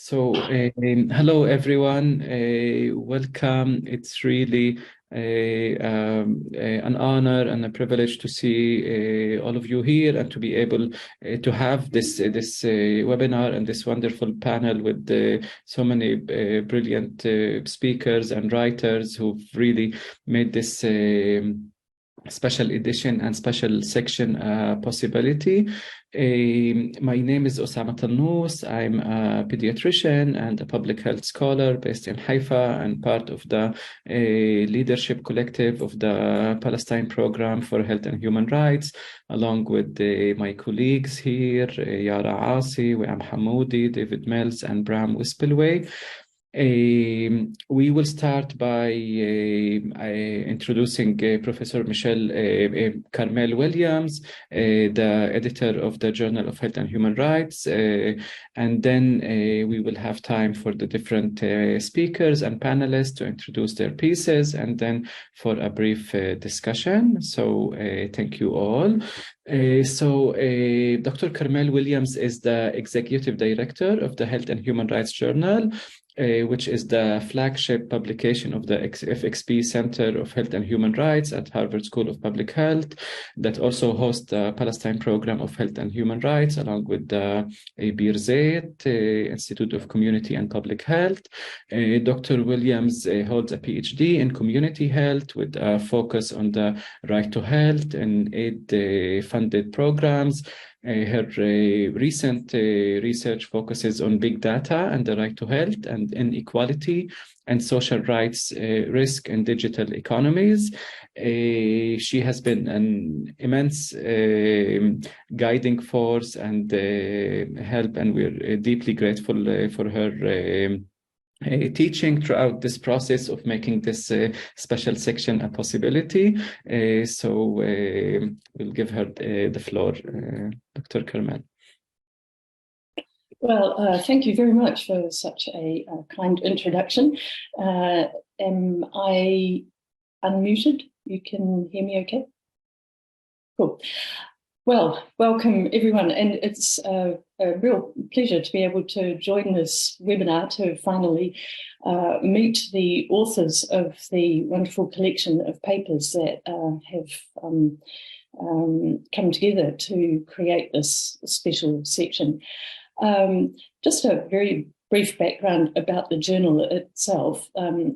Hello everyone. Welcome. It's really an honor and a privilege to see all of you here and to be able to have this webinar and this wonderful panel with so many brilliant speakers and writers who've really made this special edition and special section possibility. My name is Osama Tannous. I'm a pediatrician and a public health scholar based in Haifa and part of the leadership collective of the Palestine Program for Health and Human Rights, along with my colleagues here, Yara Asi, Wiam Hamoudi, David Mills, and Bram Wispelway. We will start by introducing Professor Michelle Carmel Williams, the editor of the Journal of Health and Human Rights, and then we will have time for the different speakers and panelists to introduce their pieces, and then for a brief discussion. So thank you all. Dr. Carmel Williams is the Executive Director of the Health and Human Rights Journal, which is the flagship publication of the FXB Center of Health and Human Rights at Harvard School of Public Health, that also hosts the Palestine Program of Health and Human Rights, along with the Birzeit Institute of Community and Public Health. Dr. Williams holds a PhD in community health with a focus on the right to health and aid-funded programs. Her recent research focuses on big data and the right to health and inequality and social rights risk in digital economies. She has been an immense guiding force and help, and we're deeply grateful for her teaching throughout this process of making this special section a possibility. We'll give her the floor, Dr. Carmel. Well, thank you very much for such a kind introduction. Am I unmuted? You can hear me okay? Cool. Well, welcome everyone, and it's a real pleasure to be able to join this webinar to finally meet the authors of the wonderful collection of papers that have come together to create this special section. Just a very brief background about the journal itself.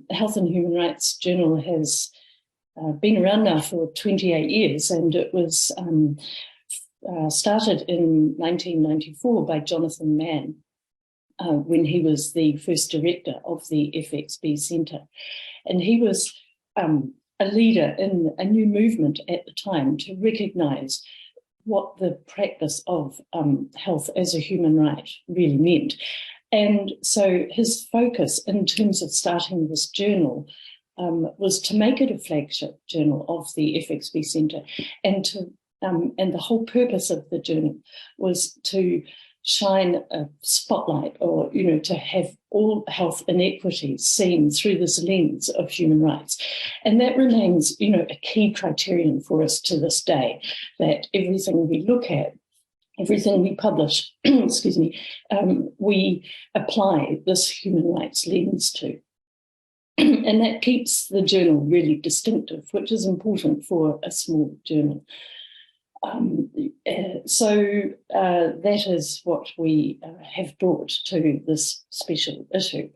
Health and Human Rights Journal has been around now for 28 years, and it was started in 1994 by Jonathan Mann when he was the first director of the FXB Center. And he was a leader in a new movement at the time to recognize what the practice of health as a human right really meant. And so his focus in terms of starting this journal was to make it a flagship journal of the FXB Center, and the whole purpose of the journal was to shine a spotlight, or to have all health inequities seen through this lens of human rights. And that remains a key criterion for us to this day, that everything we look at, everything we publish, excuse me, we apply this human rights lens to. And that keeps the journal really distinctive, which is important for a small journal. That is what we have brought to this special issue.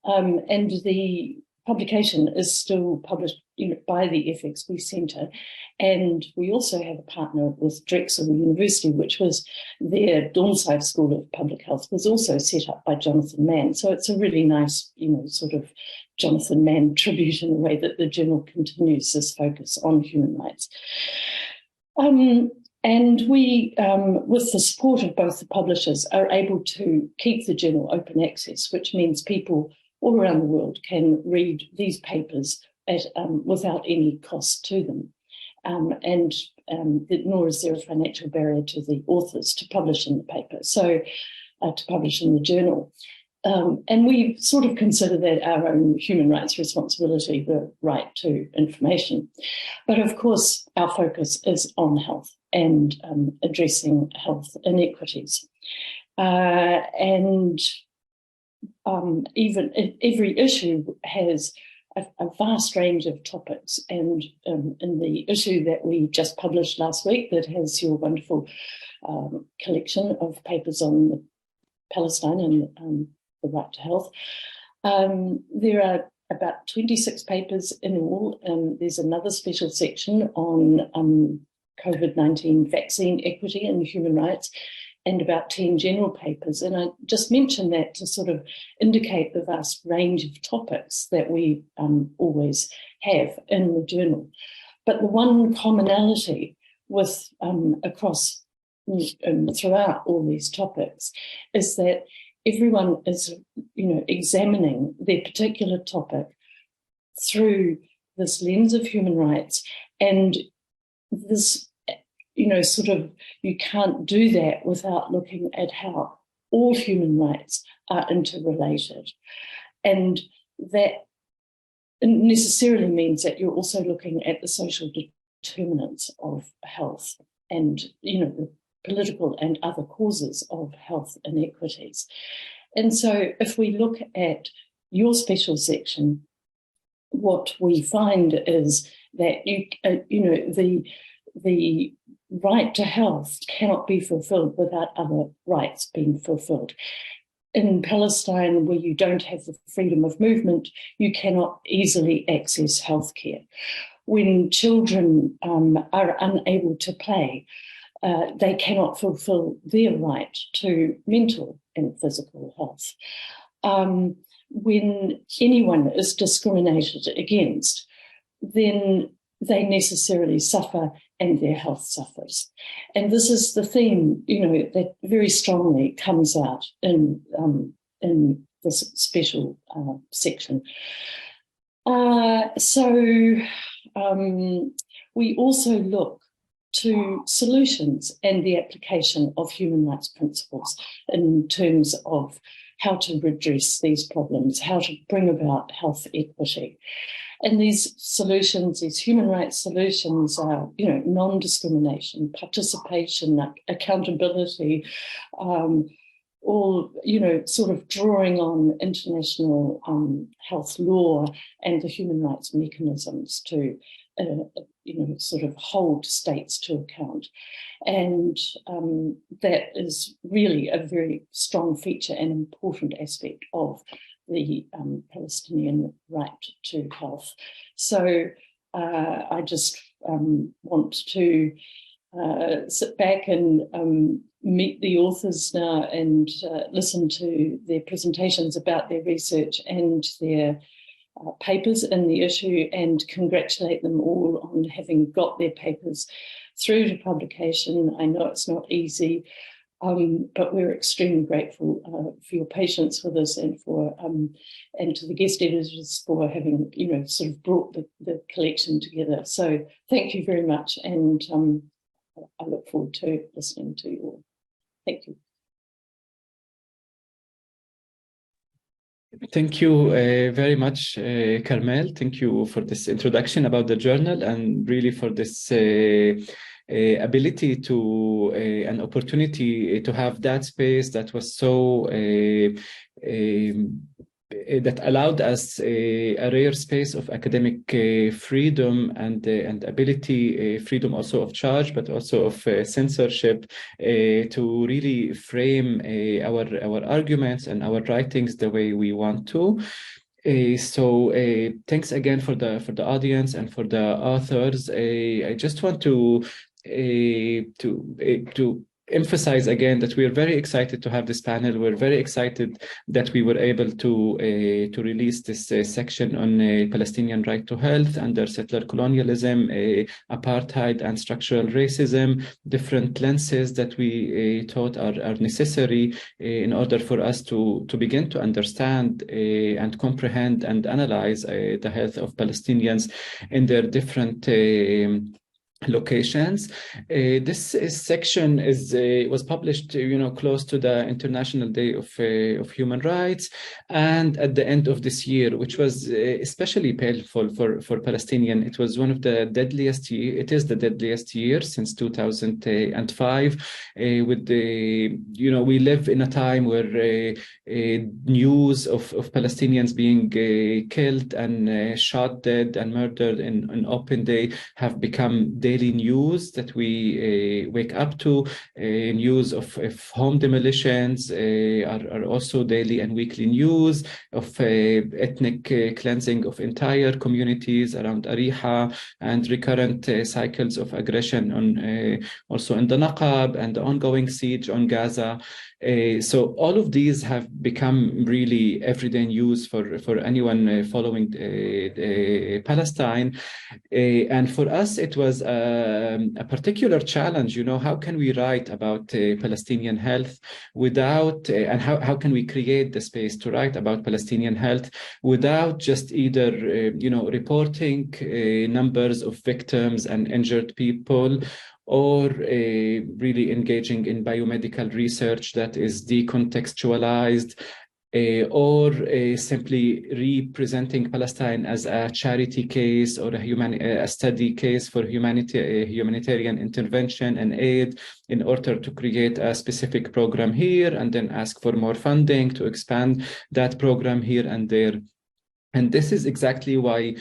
And the publication is still published by the FXB Center. And we also have a partner with Drexel University, which was their Dornsife School of Public Health, was also set up by Jonathan Mann. So it's a really nice, sort of Jonathan Mann tribute in a way that the journal continues this focus on human rights. And we, with the support of both the publishers, are able to keep the journal open access, which means people all around the world can read these papers without any cost to them. Nor is there a financial barrier to the authors to publish in the paper, to publish in the journal. And we sort of consider that our own human rights responsibility, the right to information. But of course, our focus is on health and addressing health inequities. And even every issue has a vast range of topics, and in the issue that we just published last week that has your wonderful collection of papers on Palestine and the right to health, there are about 26 papers in all. There's another special section on COVID-19 vaccine equity and human rights, and about 10 general papers. And I just mention that to sort of indicate the vast range of topics that we always have in the journal. But the one commonality with across throughout all these topics is that everyone is, examining their particular topic through this lens of human rights, and this, you can't do that without looking at how all human rights are interrelated. And that necessarily means that you're also looking at the social determinants of health and, the political and other causes of health inequities. And so if we look at your special section, what we find is that the right to health cannot be fulfilled without other rights being fulfilled. In Palestine, where you don't have the freedom of movement, you cannot easily access healthcare. When children are unable to play, they cannot fulfill their right to mental and physical health. When anyone is discriminated against, then they necessarily suffer and their health suffers. And this is the theme, that very strongly comes out in this special section. We also look to solutions and the application of human rights principles in terms of how to redress these problems, how to bring about health equity. And these solutions, these human rights solutions are, non-discrimination, participation, accountability, all, sort of drawing on international health law and the human rights mechanisms to, sort of hold states to account. And that is really a very strong feature and important aspect of the Palestinian right to health. So I just want to sit back and meet the authors now and listen to their presentations about their research and their papers in the issue, and congratulate them all on having got their papers through to publication. I know it's not easy, but we're extremely grateful for your patience with us, and for and to the guest editors for having sort of brought the collection together. So thank you very much, and I look forward to listening to you all. Thank you. Thank you very much, Carmel. Thank you for this introduction about the journal, and really for this ability to an opportunity to have that space that was so that allowed us a rare space of academic freedom and ability, freedom also of charge, but also of censorship, to really frame our arguments and our writings the way we want to. So thanks again for the audience and for the authors. I just want to emphasize again that we are very excited to have this panel. We're very excited that we were able to release this section on Palestinian right to health under settler colonialism, apartheid and structural racism, different lenses that we thought are necessary in order for us to begin to understand and comprehend and analyze the health of Palestinians in their different locations. This section was published, close to the International Day of Human Rights, and at the end of this year, which was especially painful for Palestinian. It was one of the deadliest year. It is the deadliest year since 2005. With the, we live in a time where news of Palestinians being killed and shot dead and murdered in open day have become daily news that we wake up to. News of home demolitions are also daily and weekly news of ethnic cleansing of entire communities around Ariha, and recurrent cycles of aggression on also in the Naqab, and the ongoing siege on Gaza. So all of these have become really everyday news for anyone following Palestine. And for us, it was a particular challenge. How can we write about Palestinian health without, and how can we create the space to write about Palestinian health without just either, reporting numbers of victims and injured people, or really engaging in biomedical research that is decontextualized, or simply representing Palestine as a charity case or a study case for humanitarian intervention and aid in order to create a specific program here and then ask for more funding to expand that program here and there. And this is exactly why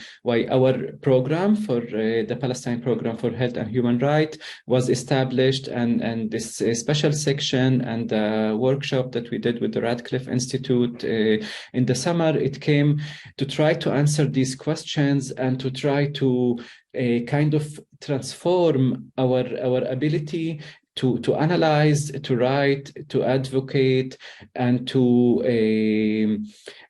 our program for the Palestine Program for Health and Human Rights was established, and this special section and the workshop that we did with the Radcliffe Institute in the summer, it came to try to answer these questions and to try to kind of transform our ability to analyze, to write, to advocate, and to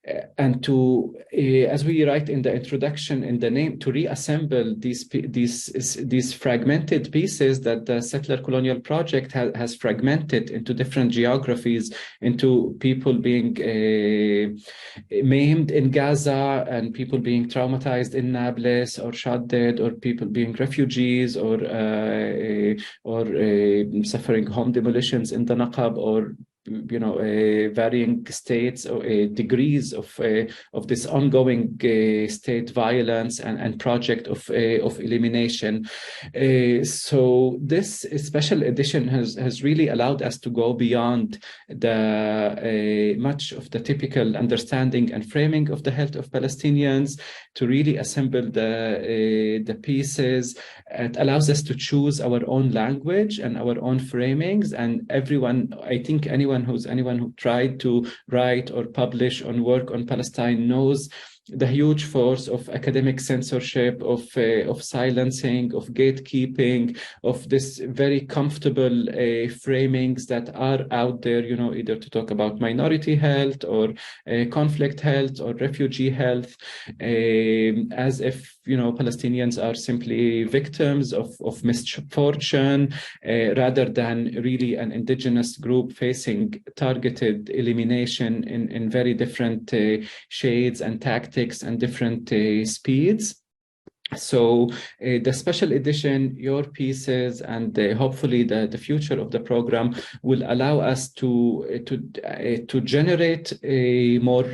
as we write in the introduction, in the name, to reassemble these fragmented pieces that the settler colonial project has fragmented into different geographies, into people being maimed in Gaza, and people being traumatized in Nablus or shot dead, or people being refugees, or suffering home demolitions in the Naqab, or varying states or degrees of this ongoing state violence and project of elimination. So this special edition has really allowed us to go beyond the much of the typical understanding and framing of the health of Palestinians, to really assemble the pieces. It allows us to choose our own language and our own framings, and I think anyone who tried to write or publish on work on Palestine knows the huge force of academic censorship, of silencing, of gatekeeping, of this very comfortable framings that are out there, either to talk about minority health or conflict health or refugee health, as if Palestinians are simply victims of misfortune, rather than really an indigenous group facing targeted elimination in very different shades and tactics and different speeds. So the special edition, your pieces, and hopefully the future of the program will allow us to generate more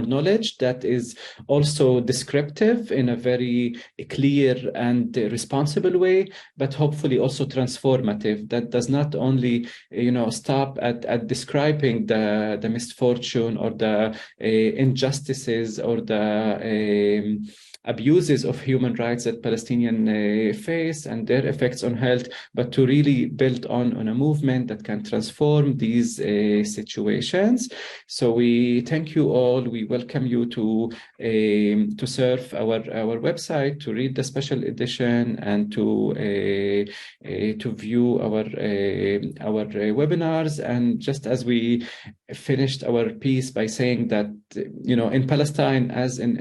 knowledge that is also descriptive in a very clear and responsible way, but hopefully also transformative, that does not only stop at describing the misfortune or the injustices or the abuses of human rights that Palestinians face and their effects on health, but to really build on a movement that can transform these situations. So we thank you all. We welcome you to surf our website, to read the special edition, and to view our webinars. And just as we finished our piece by saying that in Palestine, as in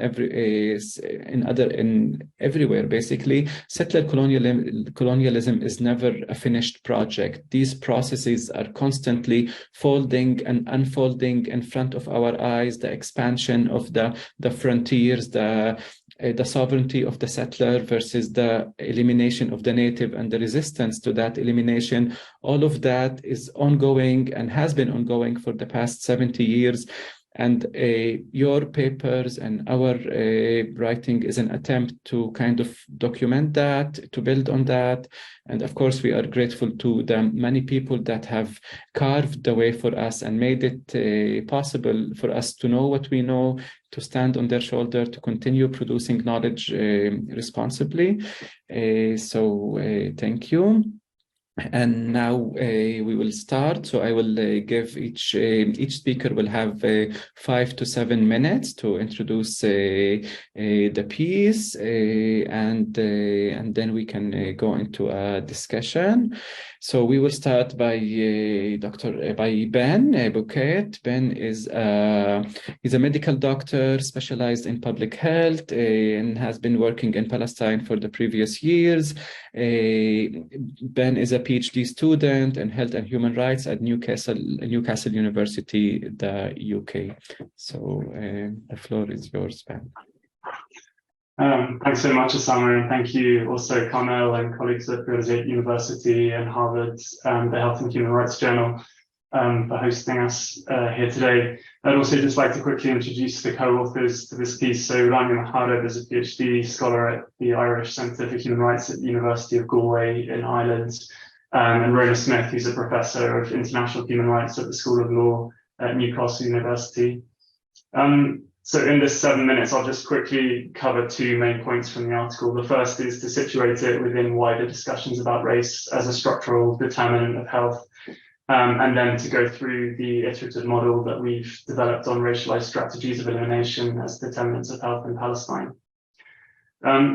everywhere basically, settler colonialism is never a finished project. These processes are constantly folding and unfolding in front of our eyes. The expansion of the frontiers, the the sovereignty of the settler versus the elimination of the native and the resistance to that elimination. All of that is ongoing and has been ongoing for the past 70 years. And your papers and our writing is an attempt to kind of document that, to build on that. And of course, we are grateful to the many people that have carved the way for us and made it possible for us to know what we know, to stand on their shoulder, to continue producing knowledge responsibly. So thank you. And now we will start. So I will give each speaker will have 5 to 7 minutes to introduce the piece, and then we can go into a discussion. So we will start by by Ben Bouquet. Ben is he's a medical doctor specialized in public health and has been working in Palestine for the previous years. Ben is a PhD student in health and human rights at Newcastle University, the UK. So the floor is yours, Ben. Thanks so much, Osama, and thank you also, Carmel and colleagues at Birzeit University and Harvard, the Health and Human Rights Journal, for hosting us here today. I'd also just like to quickly introduce the co-authors to this piece. So Rania Mahareb is a PhD scholar at the Irish Centre for Human Rights at the University of Galway in Ireland, and Rona Smith, who's a professor of international human rights at the School of Law at Newcastle University. So in this 7 minutes, I'll just quickly cover 2 main points from the article. The first is to situate it within wider discussions about race as a structural determinant of health, and then to go through the iterative model that we've developed on racialized strategies of elimination as determinants of health in Palestine.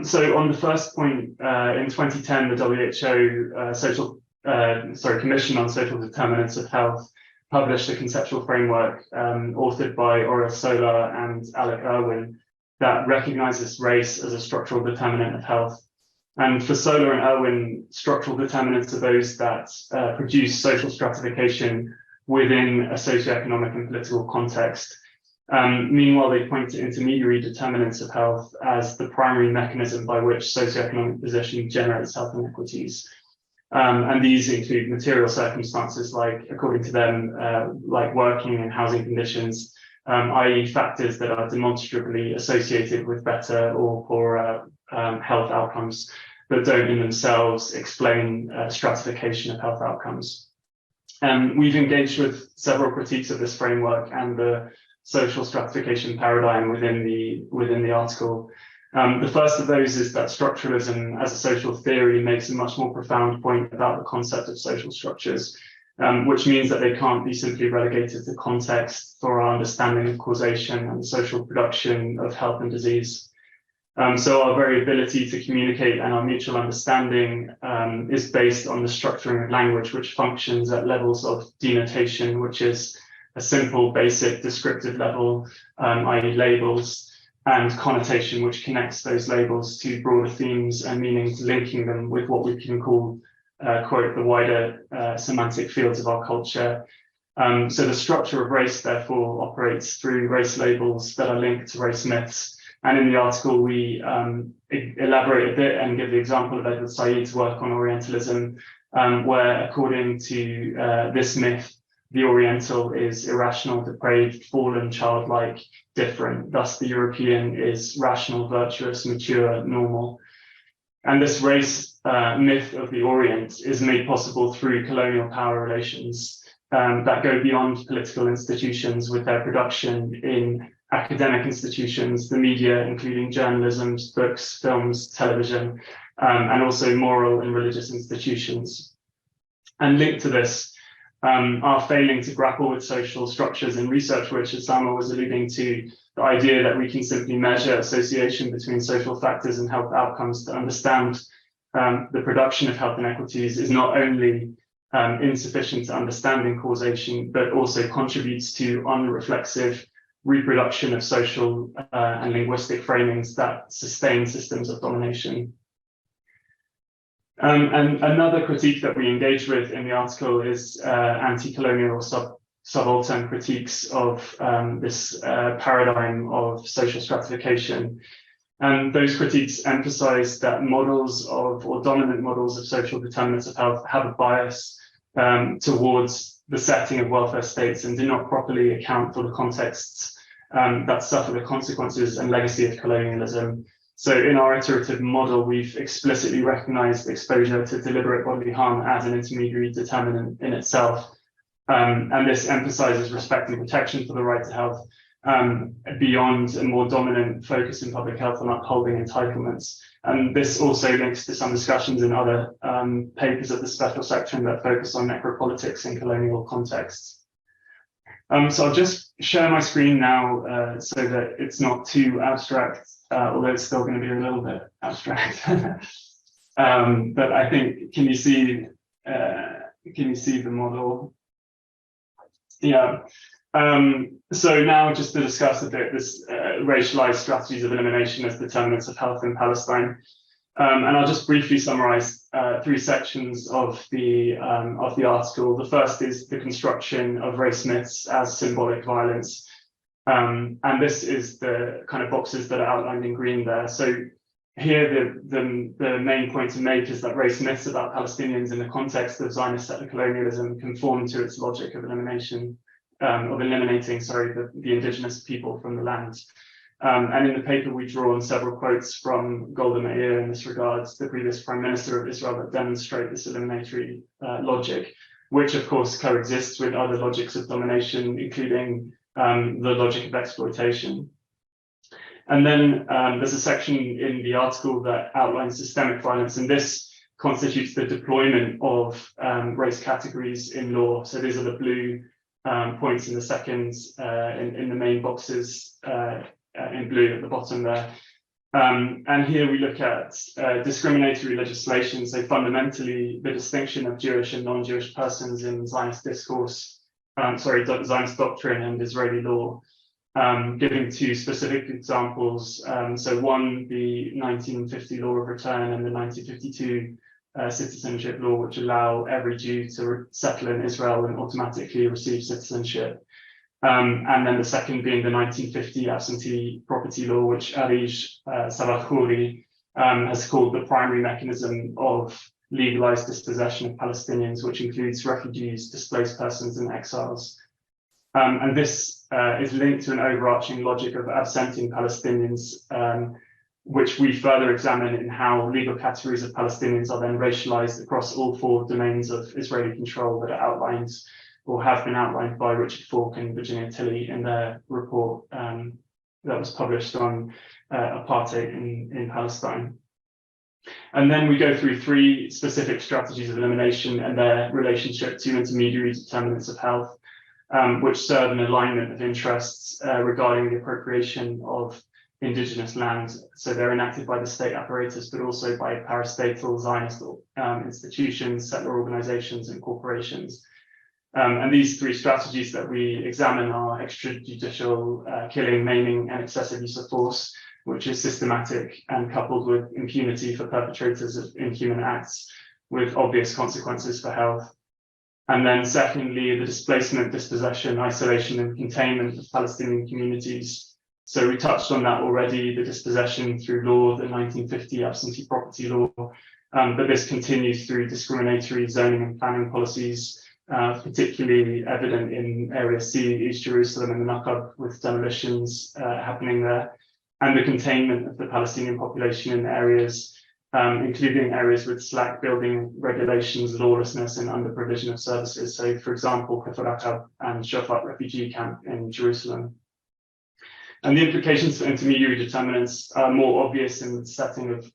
So on the first point, in 2010, the WHO Commission on Social Determinants of Health published a conceptual framework authored by Oriol Solar and Alec Irwin that recognizes race as a structural determinant of health. And for Solar and Irwin, structural determinants are those that produce social stratification within a socioeconomic and political context. Meanwhile, they point to intermediary determinants of health as the primary mechanism by which socioeconomic position generates health inequities. And these include material circumstances, like, according to them, like working and housing conditions, i.e. factors that are demonstrably associated with better or poorer health outcomes, but don't in themselves explain stratification of health outcomes. We've engaged with several critiques of this framework and the social stratification paradigm within the article. The first of those is that structuralism as a social theory makes a much more profound point about the concept of social structures, which means that they can't be simply relegated to context for our understanding of causation and social production of health and disease. So our very ability to communicate and our mutual understanding is based on the structuring of language, which functions at levels of denotation, which is a simple, basic descriptive level, i.e. labels, and connotation, which connects those labels to broader themes and meanings, linking them with what we can call, quote, the wider semantic fields of our culture. So the structure of race, therefore, operates through race labels that are linked to race myths. And in the article, we elaborate a bit and give the example of Edward Said's work on Orientalism, where, according to this myth, the Oriental is irrational, depraved, fallen, childlike, different. Thus, the European is rational, virtuous, mature, normal. And this race myth of the Orient is made possible through colonial power relations that go beyond political institutions with their production in academic institutions, the media, including journalism, books, films, television, and also moral and religious institutions. And linked to this, are failing to grapple with social structures in research, which, as Sama was alluding to, the idea that we can simply measure association between social factors and health outcomes to understand the production of health inequities is not only insufficient to understanding causation, but also contributes to unreflexive reproduction of social and linguistic framings that sustain systems of domination. And another critique that we engage with in the article is anti-colonial or subaltern critiques of this paradigm of social stratification. And those critiques emphasize that models of, or dominant models of social determinants of health have a bias towards the setting of welfare states and do not properly account for the contexts that suffer the consequences and legacy of colonialism. So in our iterative model, we've explicitly recognized exposure to deliberate bodily harm as an intermediary determinant in itself. And this emphasizes respect and protection for the right to health beyond a more dominant focus in public health on upholding entitlements. And this also links to some discussions in other papers of the special section that focus on necropolitics in colonial contexts. So I'll just share my screen now so that it's not too abstract, although it's still going to be a little bit abstract. But I think, can you see the model? Yeah. So now just to discuss a bit this racialized strategies of elimination as determinants of health in Palestine. And I'll just briefly summarize 3 sections of the article. The first is the construction of race myths as symbolic violence. And this is the kind of boxes that are outlined in green there. So here, the main point to make is that race myths about Palestinians in the context of Zionist settler colonialism conform to its logic of eliminating, the indigenous people from the land. And in the paper, we draw on several quotes from Golda Meir in this regard, the previous Prime Minister of Israel, that demonstrate this eliminatory logic, which of course coexists with other logics of domination, including the logic of exploitation. And then there's a section in the article that outlines systemic violence, and this constitutes the deployment of race categories in law. So these are the blue points in the second, in the main boxes in blue at the bottom there. And here we look at discriminatory legislation, so fundamentally the distinction of Jewish and non-Jewish persons in Zionist discourse, Zionist doctrine and Israeli law. Giving 2 specific examples. So one, the 1950 law of return and the 1952 citizenship law, which allow every Jew to settle in Israel and automatically receive citizenship. And then the second being the 1950 absentee property law, which Arij Salahkouri has called the primary mechanism of legalized dispossession of Palestinians, which includes refugees, displaced persons, and exiles. And this is linked to an overarching logic of absenting Palestinians, which we further examine in how legal categories of Palestinians are then racialized across all 4 domains of Israeli control that are outlined or have been outlined by Richard Falk and Virginia Tilley in their report that was published on apartheid in Palestine. And then we go through 3 specific strategies of elimination and their relationship to intermediary determinants of health, which serve an alignment of interests regarding the appropriation of indigenous land. So they're enacted by the state apparatus, but also by parastatal Zionist institutions, settler organizations, and corporations. And these 3 strategies that we examine are extrajudicial killing, maiming, and excessive use of force, which is systematic and coupled with impunity for perpetrators of inhuman acts with obvious consequences for health. And then secondly, the displacement, dispossession, isolation, and containment of Palestinian communities. So we touched on that already, the dispossession through law, the 1950 absentee property law, but this continues through discriminatory zoning and planning policies, particularly evident in Area C, East Jerusalem, and the Nakab, with demolitions happening there, and the containment of the Palestinian population in areas including areas with slack building regulations, lawlessness, and under provision of services. So, for example, Kafar Aqab and Shafat refugee camp in Jerusalem. And the implications for intermediary determinants are more obvious in the setting of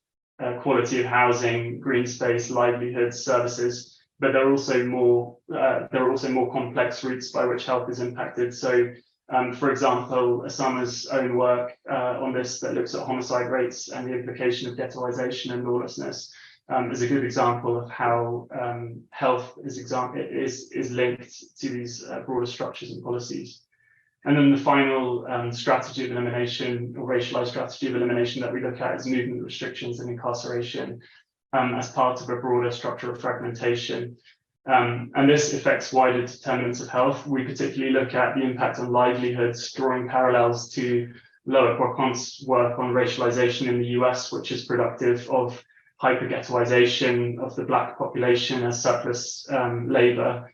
quality of housing, green space, livelihoods, services, but there are also more complex routes by which health is impacted. So, for example, Osama's own work on this that looks at homicide rates and the implication of ghettoization and lawlessness is a good example of how health is linked to these broader structures and policies. And then the final strategy of elimination, or racialized strategy of elimination, that we look at is movement restrictions and incarceration as part of a broader structure of fragmentation. And this affects wider determinants of health. We particularly look at the impact on livelihoods, drawing parallels to Loic Wacont's work on racialization in the US, which is productive of hyper-ghettoization of the Black population as surplus labor.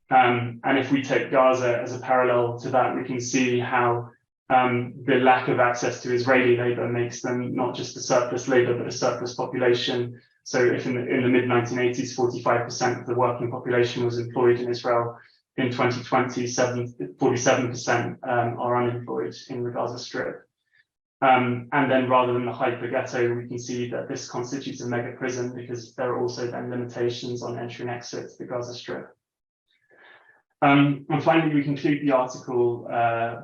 And if we take Gaza as a parallel to that, we can see how the lack of access to Israeli labor makes them not just a surplus labor, but a surplus population. So if in the mid-1980s, 45% of the working population was employed in Israel, in 2020, 47% are unemployed in the Gaza Strip. And then rather than the hyper-ghetto, we can see that this constitutes a mega prison because there are also then limitations on entry and exit to the Gaza Strip. And finally, we conclude the article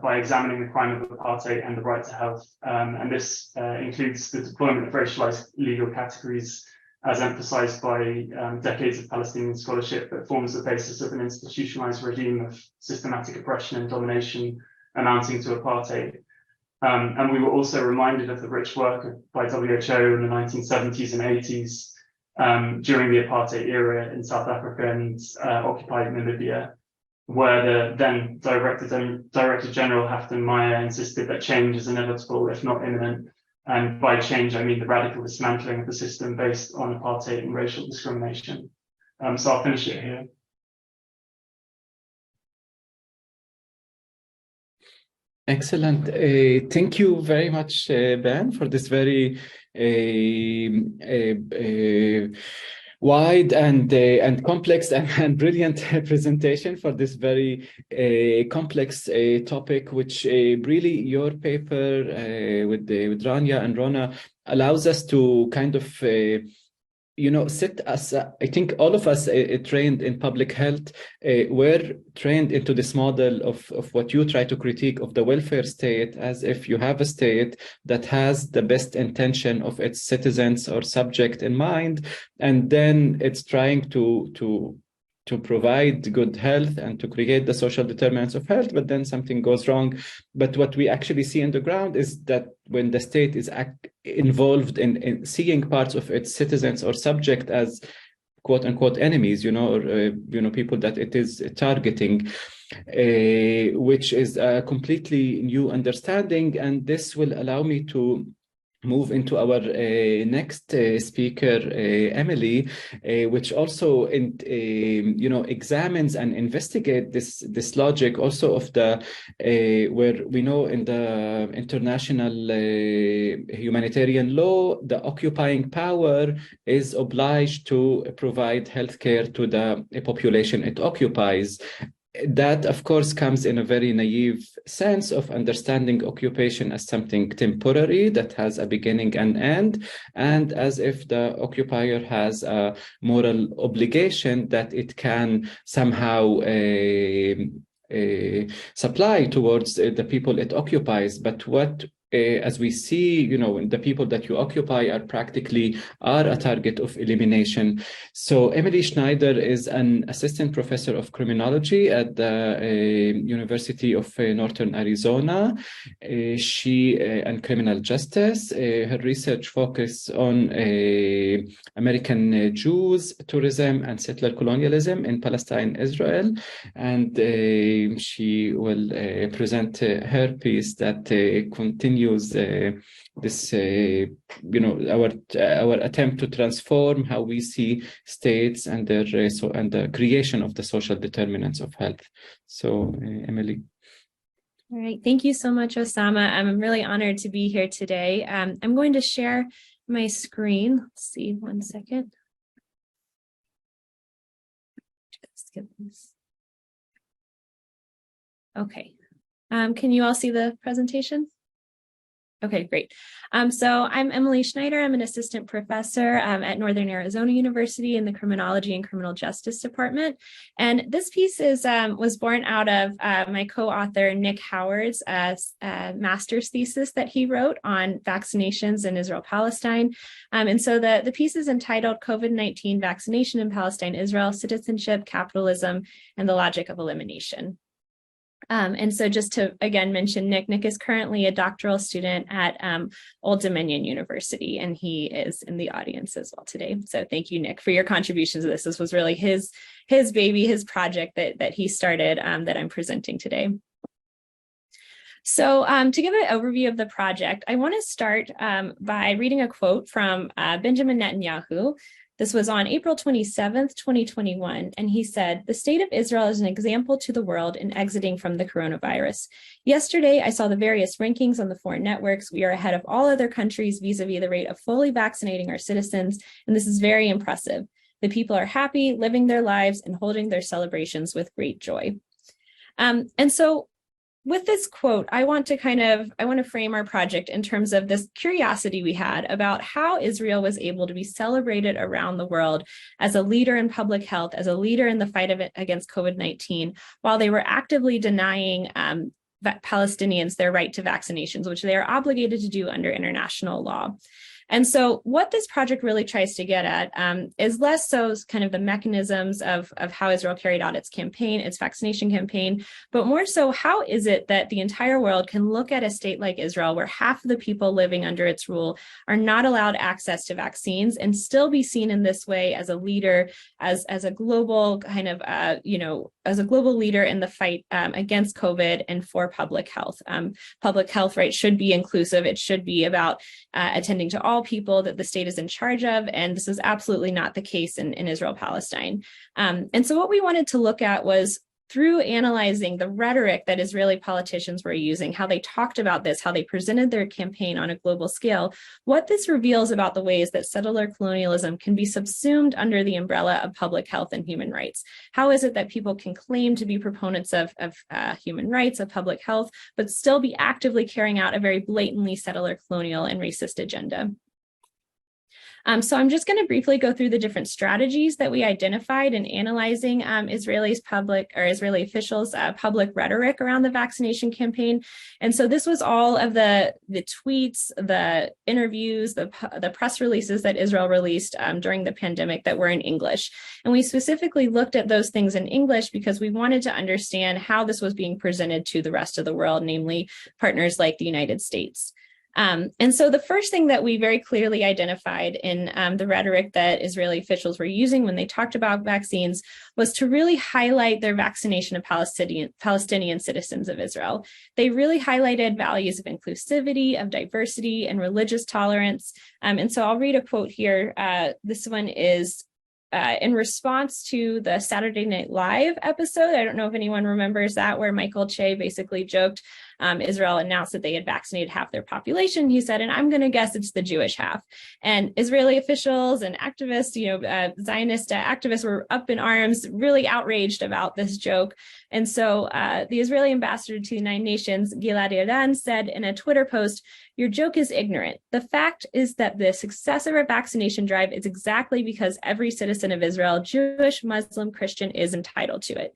by examining the crime of apartheid and the right to health. And this includes the deployment of racialized legal categories as emphasized by decades of Palestinian scholarship that forms the basis of an institutionalized regime of systematic oppression and domination amounting to apartheid. And we were also reminded of the rich work by WHO in the 1970s and 80s during the apartheid era in South Africa and occupied Namibia, where the then Director General Hafton Meyer insisted that change is inevitable, if not imminent. And by change, I mean the radical dismantling of the system based on apartheid and racial discrimination. So I'll finish it here. Excellent. Thank you very much, Ben, for this very wide and complex and brilliant presentation for this very complex topic, which really your paper with Rania and Rona allows us to kind of sit as I think all of us trained in public health were trained into this model of what you try to critique of the welfare state, as if you have a state that has the best intention of its citizens or subject in mind, and then it's trying to provide good health and to create the social determinants of health, but then something goes wrong. But what we actually see on the ground is that when the state is involved in seeing parts of its citizens or subject as quote unquote enemies, or people that it is targeting, which is a completely new understanding. And this will allow me to move into our next speaker, Emily, which also examines and investigates this logic also of the where we know in the international humanitarian law, the occupying power is obliged to provide healthcare to the population it occupies. That, of course, comes in a very naive sense of understanding occupation as something temporary that has a beginning and end, and as if the occupier has a moral obligation that it can somehow supply towards the people it occupies. But what as we see, the people that you occupy are a target of elimination. So Emily Schneider is an assistant professor of criminology at the University of Northern Arizona. And criminal justice. Her research focuses on American Jews, tourism, and settler colonialism in Palestine, Israel. And she will present her piece that continues this, our attempt to transform how we see states and the creation of the social determinants of health. So, Emily. All right, thank you so much, Osama. I'm really honored to be here today. I'm going to share my screen. Let's see, 1 second. Skip this. Okay. Can you all see the presentation? Okay, great. So I'm Emily Schneider. I'm an assistant professor at Northern Arizona University in the Criminology and Criminal Justice Department. And this piece was born out of my co-author Nick Howard's master's thesis that he wrote on vaccinations in Israel-Palestine. And so the piece is entitled COVID-19 Vaccination in Palestine, Israel, Citizenship, Capitalism, and the Logic of Elimination. And so just to, again, mention Nick is currently a doctoral student at Old Dominion University, and he is in the audience as well today. So thank you, Nick, for your contributions to this. This was really his baby, his project that he started that I'm presenting today. So to give an overview of the project, I want to start by reading a quote from Benjamin Netanyahu. This was on April 27th, 2021, and he said, "The state of Israel is an example to the world in exiting from the coronavirus. Yesterday, I saw the various rankings on the foreign networks. We are ahead of all other countries vis-a-vis the rate of fully vaccinating our citizens, and this is very impressive. The people are happy, living their lives, and holding their celebrations with great joy." And so with this quote, I want to frame our project in terms of this curiosity we had about how Israel was able to be celebrated around the world as a leader in public health, as a leader in the fight against COVID-19, while they were actively denying Palestinians their right to vaccinations, which they are obligated to do under international law. And so what this project really tries to get at is less so kind of the mechanisms of how Israel carried out its campaign, its vaccination campaign, but more so how is it that the entire world can look at a state like Israel where half of the people living under its rule are not allowed access to vaccines and still be seen in this way as a leader, as a global kind of, as a global leader in the fight against COVID and for public health. Public health, right, should be inclusive. It should be about attending to all people that the state is in charge of, and this is absolutely not the case in Israel-Palestine. And so what we wanted to look at was through analyzing the rhetoric that Israeli politicians were using, how they talked about this, how they presented their campaign on a global scale, what this reveals about the ways that settler colonialism can be subsumed under the umbrella of public health and human rights. How is it that people can claim to be proponents of human rights, of public health, but still be actively carrying out a very blatantly settler colonial and racist agenda? So I'm just going to briefly go through the different strategies that we identified in analyzing Israeli officials' public rhetoric around the vaccination campaign. And so this was all of the tweets, the interviews, the press releases that Israel released during the pandemic that were in English. And we specifically looked at those things in English because we wanted to understand how this was being presented to the rest of the world, namely partners like the United States. And so the first thing that we very clearly identified in the rhetoric that Israeli officials were using when they talked about vaccines was to really highlight their vaccination of Palestinian citizens of Israel. They really highlighted values of inclusivity, of diversity, and religious tolerance. And so I'll read a quote here. This one is in response to the Saturday Night Live episode. I don't know if anyone remembers that, where Michael Che basically joked, Israel announced that they had vaccinated half their population. He said, and I'm going to guess it's the Jewish half. And Israeli officials and activists, Zionist activists were up in arms, really outraged about this joke. And so the Israeli ambassador to the United Nations, Gilad Erdan, said in a Twitter post, "Your joke is ignorant. The fact is that the success of our vaccination drive is exactly because every citizen of Israel, Jewish, Muslim, Christian, is entitled to it."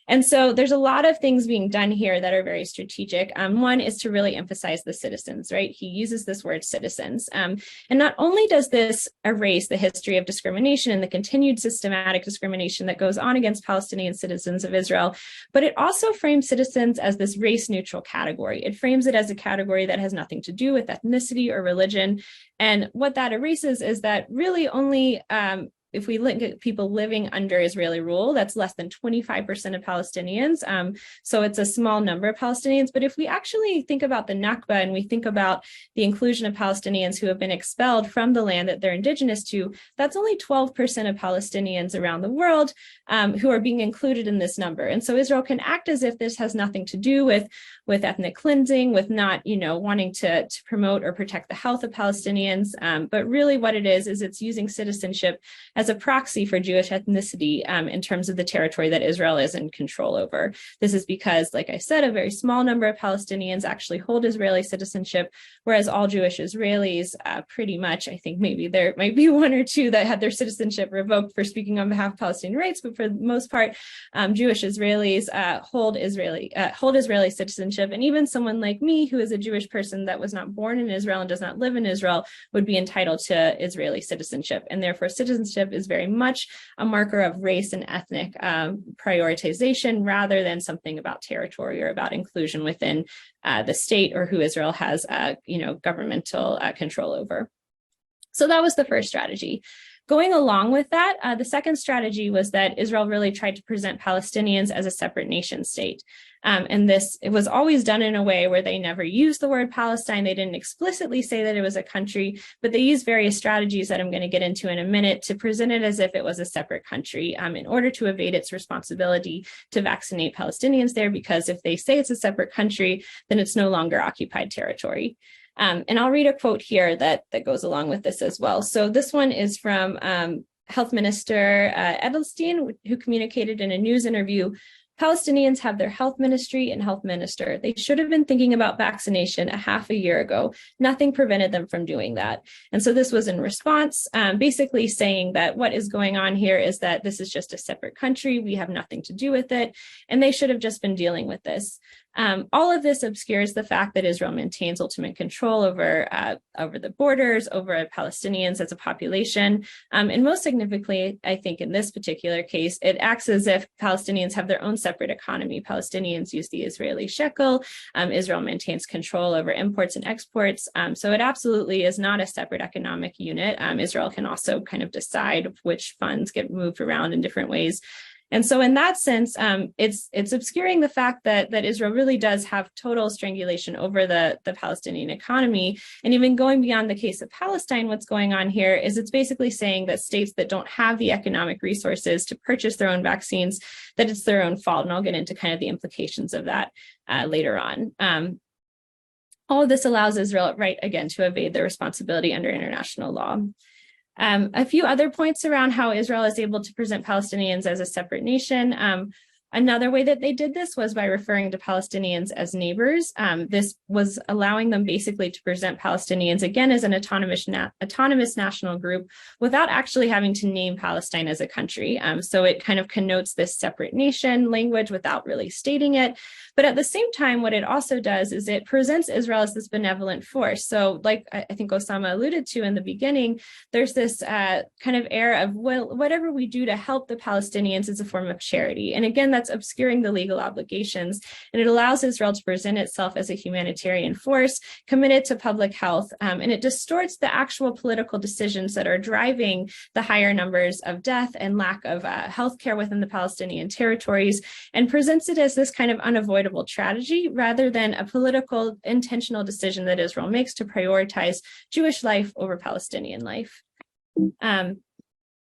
And so there's a lot of things being done here that are very strategic. One is to really emphasize the citizens, right? He uses this word citizens. And not only does this erase the history of discrimination and the continued systematic discrimination that goes on against Palestinian citizens of Israel, but it also frames citizens as this race neutral category. It frames it as a category that has nothing to do with ethnicity or religion. And what that erases is that really only if we look at people living under Israeli rule, that's less than 25% of Palestinians. So it's a small number of Palestinians. But if we actually think about the Nakba and we think about the inclusion of Palestinians who have been expelled from the land that they're indigenous to, that's only 12% of Palestinians around the world who are being included in this number. And so Israel can act as if this has nothing to do with ethnic cleansing, with not, wanting to promote or protect the health of Palestinians. But really what it is it's using citizenship as a proxy for Jewish ethnicity in terms of the territory that Israel is in control over. This is because, like I said, a very small number of Palestinians actually hold Israeli citizenship, whereas all Jewish Israelis pretty much, I think maybe there might be one or two that had their citizenship revoked for speaking on behalf of Palestinian rights, but for the most part, Jewish Israelis hold Israeli citizenship. And even someone like me, who is a Jewish person that was not born in Israel and does not live in Israel, would be entitled to Israeli citizenship. And therefore, citizenship is very much a marker of race and ethnic prioritization rather than something about territory or about inclusion within the state or who Israel has, governmental control over. So that was the first strategy. Going along with that, the second strategy was that Israel really tried to present Palestinians as a separate nation state. And it was always done in a way where they never used the word Palestine. They didn't explicitly say that it was a country, but they used various strategies that I'm going to get into in a minute to present it as if it was a separate country in order to evade its responsibility to vaccinate Palestinians there, because if they say it's a separate country, then it's no longer occupied territory. And I'll read a quote here that goes along with this as well. So this one is from Health Minister Edelstein, who communicated in a news interview, Palestinians have their health ministry and health minister. They should have been thinking about vaccination a half a year ago. Nothing prevented them from doing that. And so this was in response, basically saying that what is going on here is that this is just a separate country. We have nothing to do with it. And they should have just been dealing with this. All of this obscures the fact that Israel maintains ultimate control over the borders, over Palestinians as a population. And most significantly, I think in this particular case, it acts as if Palestinians have their own separate economy. Palestinians use the Israeli shekel. Israel maintains control over imports and exports. So it absolutely is not a separate economic unit. Israel can also kind of decide which funds get moved around in different ways. And so in that sense, it's obscuring the fact that Israel really does have total strangulation over the Palestinian economy. And even going beyond the case of Palestine, what's going on here is it's basically saying that states that don't have the economic resources to purchase their own vaccines, that it's their own fault. And I'll get into kind of the implications of that later on. All of this allows Israel, right, again, to evade their responsibility under international law. A few other points around how Israel is able to present Palestinians as a separate nation. Another way that they did this was by referring to Palestinians as neighbors. This was allowing them basically to present Palestinians again as an autonomous national group without actually having to name Palestine as a country. So it kind of connotes this separate nation language without really stating it. But at the same time, what it also does is it presents Israel as this benevolent force. So like I think Osama alluded to in the beginning, there's this kind of air of, well, whatever we do to help the Palestinians is a form of charity. And again, that's obscuring the legal obligations. And it allows Israel to present itself as a humanitarian force committed to public health. And it distorts the actual political decisions that are driving the higher numbers of death and lack of healthcare within the Palestinian territories, and presents it as this kind of unavoidable tragedy rather than a political intentional decision that Israel makes to prioritize Jewish life over Palestinian life.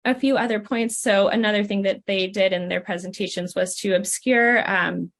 A few other points. So another thing that they did in their presentations was to obscure and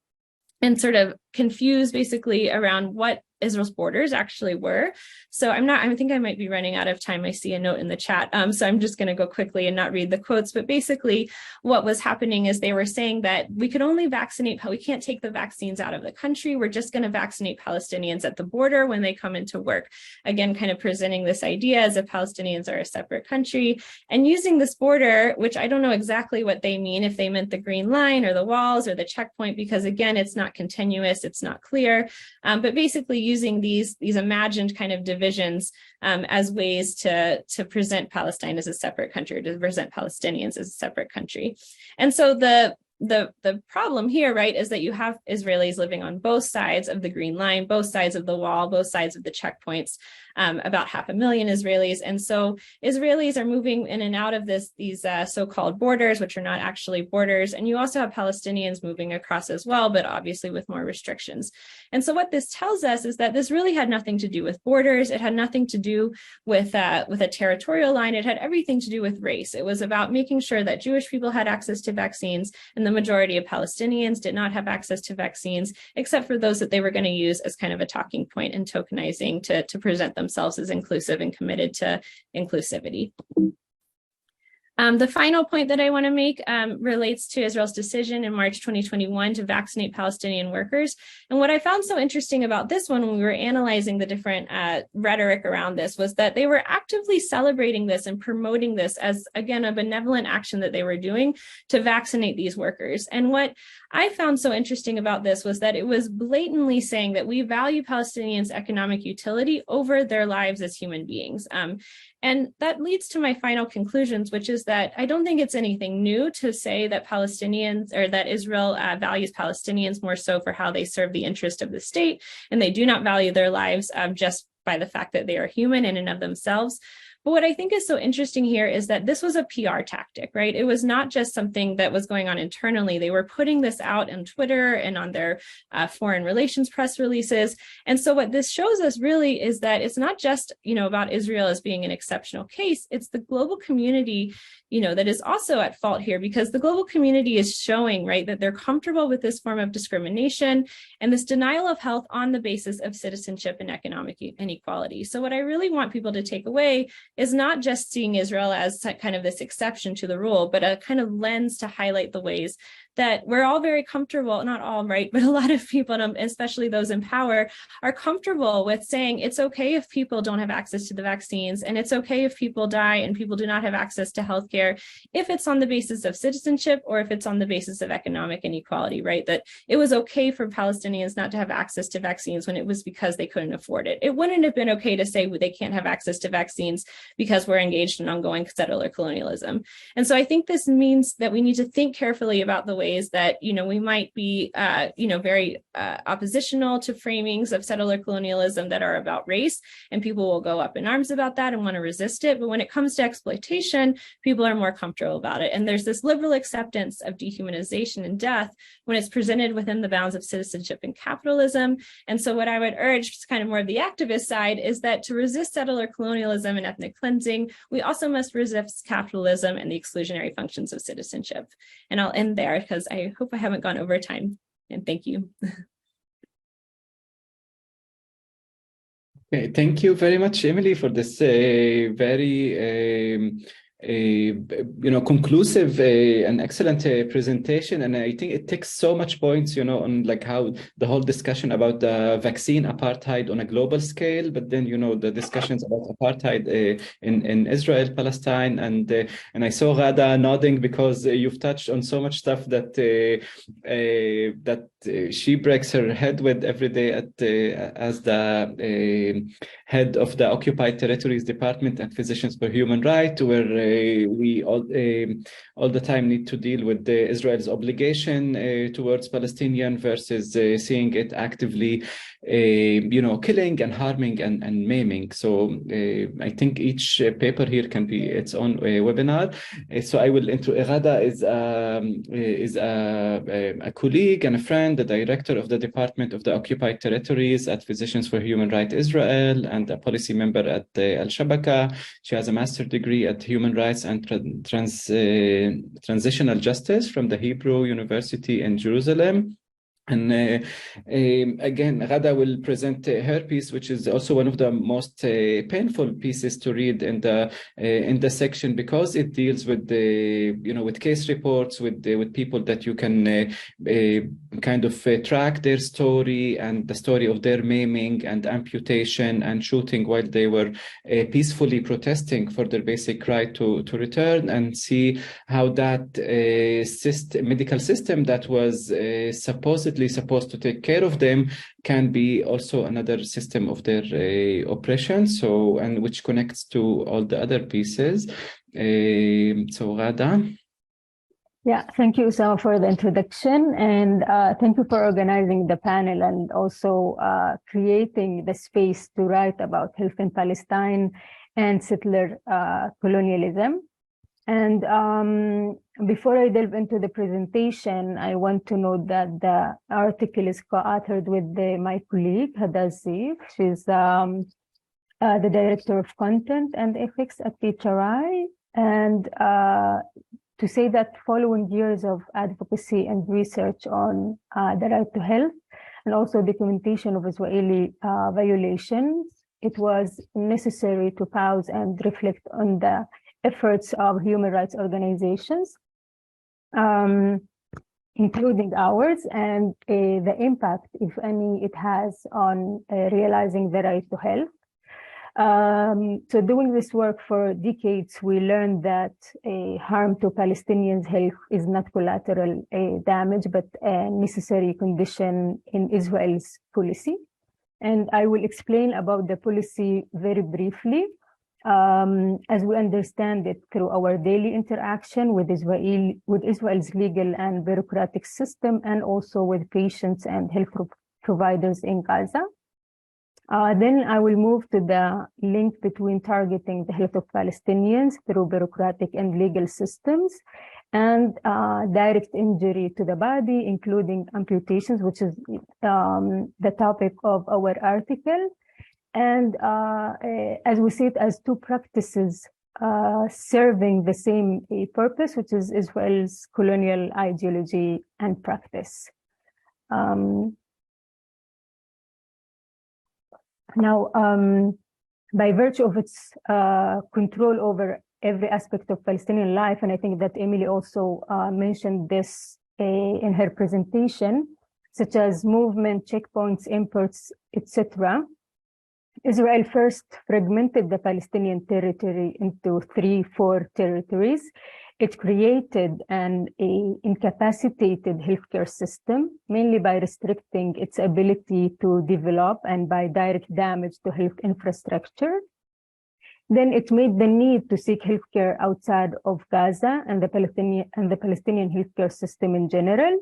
sort of confuse basically around what Israel's borders actually were. So I think I might be running out of time. I see a note in the chat. So I'm just going to go quickly and not read the quotes, but basically what was happening is they were saying that we could only vaccinate, we can't take the vaccines out of the country. We're just going to vaccinate Palestinians at the border when they come into work. Again, kind of presenting this idea as if Palestinians are a separate country and using this border, which I don't know exactly what they mean, if they meant the green line or the walls or the checkpoint, because again, it's not continuous, it's not clear, but basically using these imagined kind of divisions as ways to present Palestine as a separate country, to present Palestinians as a separate country. And so the problem here, right, is that you have Israelis living on both sides of the green line, both sides of the wall, both sides of the checkpoints, about 500,000 Israelis. And so Israelis are moving in and out of these so-called borders, which are not actually borders. And you also have Palestinians moving across as well, but obviously with more restrictions. And so what this tells us is that this really had nothing to do with borders. It had nothing to do with a territorial line. It had everything to do with race. It was about making sure that Jewish people had access to vaccines, and the majority of Palestinians did not have access to vaccines, except for those that they were going to use as kind of a talking point and tokenizing to present themselves as inclusive and committed to inclusivity. The final point that I want to make relates to Israel's decision in March 2021 to vaccinate Palestinian workers. And what I found so interesting about this one when we were analyzing the different rhetoric around this was that they were actively celebrating this and promoting this as, again, a benevolent action that they were doing to vaccinate these workers. And what I found so interesting about this was that it was blatantly saying that we value Palestinians' economic utility over their lives as human beings. And that leads to my final conclusions, which is that I don't think it's anything new to say that Palestinians, or that Israel values Palestinians more so for how they serve the interest of the state, and they do not value their lives just by the fact that they are human in and of themselves. But what I think is so interesting here is that this was a PR tactic, right? It was not just something that was going on internally. They were putting this out on Twitter and on their foreign relations press releases. And so what this shows us really is that it's not just, about Israel as being an exceptional case. It's the global community, that is also at fault here, because the global community is showing, right, that they're comfortable with this form of discrimination and this denial of health on the basis of citizenship and economic inequality. So what I really want people to take away is not just seeing Israel as kind of this exception to the rule, but a kind of lens to highlight the ways that we're all very comfortable, not all, right, but a lot of people, especially those in power, are comfortable with saying it's okay if people don't have access to the vaccines, and it's okay if people die and people do not have access to healthcare, if it's on the basis of citizenship or if it's on the basis of economic inequality, right? That it was okay for Palestinians not to have access to vaccines when it was because they couldn't afford it. It wouldn't have been okay to say they can't have access to vaccines because we're engaged in ongoing settler colonialism. And so I think this means that we need to think carefully about the ways that, we might be, very oppositional to framings of settler colonialism that are about race, and people will go up in arms about that and want to resist it. But when it comes to exploitation, people are more comfortable about it. And there's this liberal acceptance of dehumanization and death when it's presented within the bounds of citizenship and capitalism. And so what I would urge, kind of more of the activist side, is that to resist settler colonialism and ethnic cleansing, we also must resist capitalism and the exclusionary functions of citizenship. And I'll end there because I hope I haven't gone over time. And thank you. Okay, thank you very much, Emily, for this very conclusive and excellent presentation. And I think it takes so much points, on like how the whole discussion about the vaccine apartheid on a global scale, but then, the discussions about apartheid in Israel, Palestine, and I saw Ghada nodding because you've touched on so much stuff that she breaks her head with every day as the head of the Occupied Territories Department at Physicians for Human Rights, where we all the time need to deal with Israel's obligation towards Palestinian versus seeing it actively, killing and harming and maiming. So I think each paper here can be its own webinar. So I will Ghada is a colleague and a friend, the director of the Department of the Occupied Territories at Physicians for Human Rights Israel, and a policy member at Al-Shabaka. She has a master's degree at Human Rights and Transitional Justice from the Hebrew University in Jerusalem. And again, Ghada will present her piece, which is also one of the most painful pieces to read in the section, because it deals with with case reports, with people that you can kind of track their story and the story of their maiming and amputation and shooting while they were peacefully protesting for their basic right to return, and see how that medical system that was supposedly supposed to take care of them can be also another system of their oppression. So, and which connects to all the other pieces. So Ghada. Yeah, thank you, Usama, for the introduction, and thank you for organizing the panel and also creating the space to write about health in Palestine and settler colonialism. And before I delve into the presentation, I want to note that the article is co-authored with my colleague, Hada Zif. She's the Director of Content and Ethics at PHRI. And to say that following years of advocacy and research on the right to health and also documentation of Israeli violations, it was necessary to pause and reflect on the efforts of human rights organizations, including ours, and the impact, if any, it has on realizing the right to health. So doing this work for decades, we learned that harm to Palestinians' health is not collateral damage, but a necessary condition in Israel's policy. And I will explain about the policy very briefly, as we understand it through our daily interaction with Israel's legal and bureaucratic system, and also with patients and health providers in Gaza. Then I will move to the link between targeting the health of Palestinians through bureaucratic and legal systems and direct injury to the body, including amputations, which is the topic of our article. And as we see it as two practices serving the same purpose, which is Israel's colonial ideology and practice. Now, by virtue of its control over every aspect of Palestinian life, and I think that Emily also mentioned this in her presentation, such as movement, checkpoints, imports, etc. Israel first fragmented the Palestinian territory into 3-4 territories. It created an incapacitated healthcare system, mainly by restricting its ability to develop and by direct damage to health infrastructure. Then it made the need to seek healthcare outside of Gaza and the Palestinian healthcare system in general,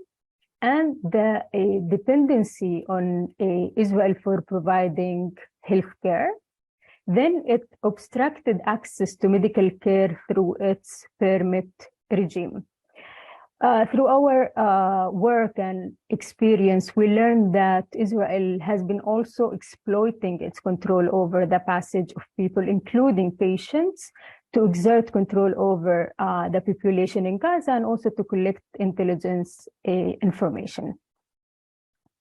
and the dependency on Israel for providing healthcare. Then it obstructed access to medical care through its permit regime. Through our work and experience, we learned that Israel has been also exploiting its control over the passage of people, including patients, to exert control over the population in Gaza and also to collect intelligence information.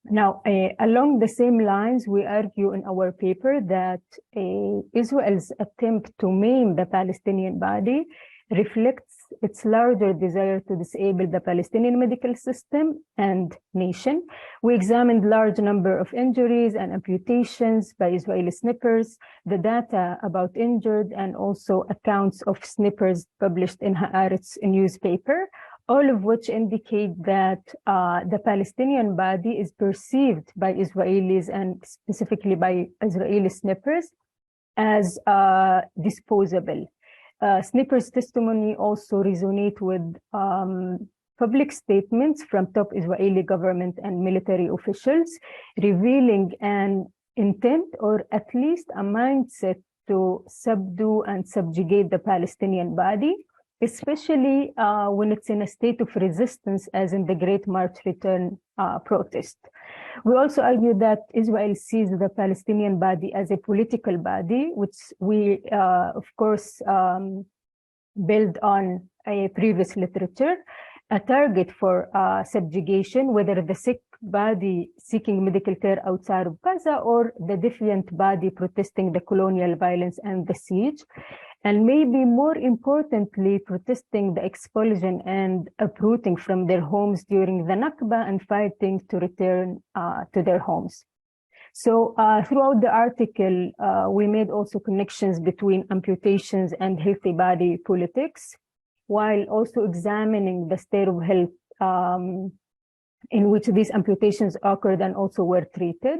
Now, along the same lines, we argue in our paper that Israel's attempt to maim the Palestinian body reflects its larger desire to disable the Palestinian medical system and nation. We examined large number of injuries and amputations by Israeli snipers, the data about injured, and also accounts of snipers published in Haaretz newspaper, all of which indicate that the Palestinian body is perceived by Israelis and specifically by Israeli snipers as disposable. Snipers' testimony also resonate with public statements from top Israeli government and military officials, revealing an intent or at least a mindset to subdue and subjugate the Palestinian body, especially when it's in a state of resistance, as in the Great March Return protest. We also argue that Israel sees the Palestinian body as a political body, which we, of course, build on a previous literature, a target for subjugation, whether the sick body seeking medical care outside of Gaza or the defiant body protesting the colonial violence and the siege, and maybe more importantly, protesting the expulsion and uprooting from their homes during the Nakba and fighting to return to their homes. So throughout the article, we made also connections between amputations and healthy body politics, while also examining the state of health in which these amputations occurred and also were treated.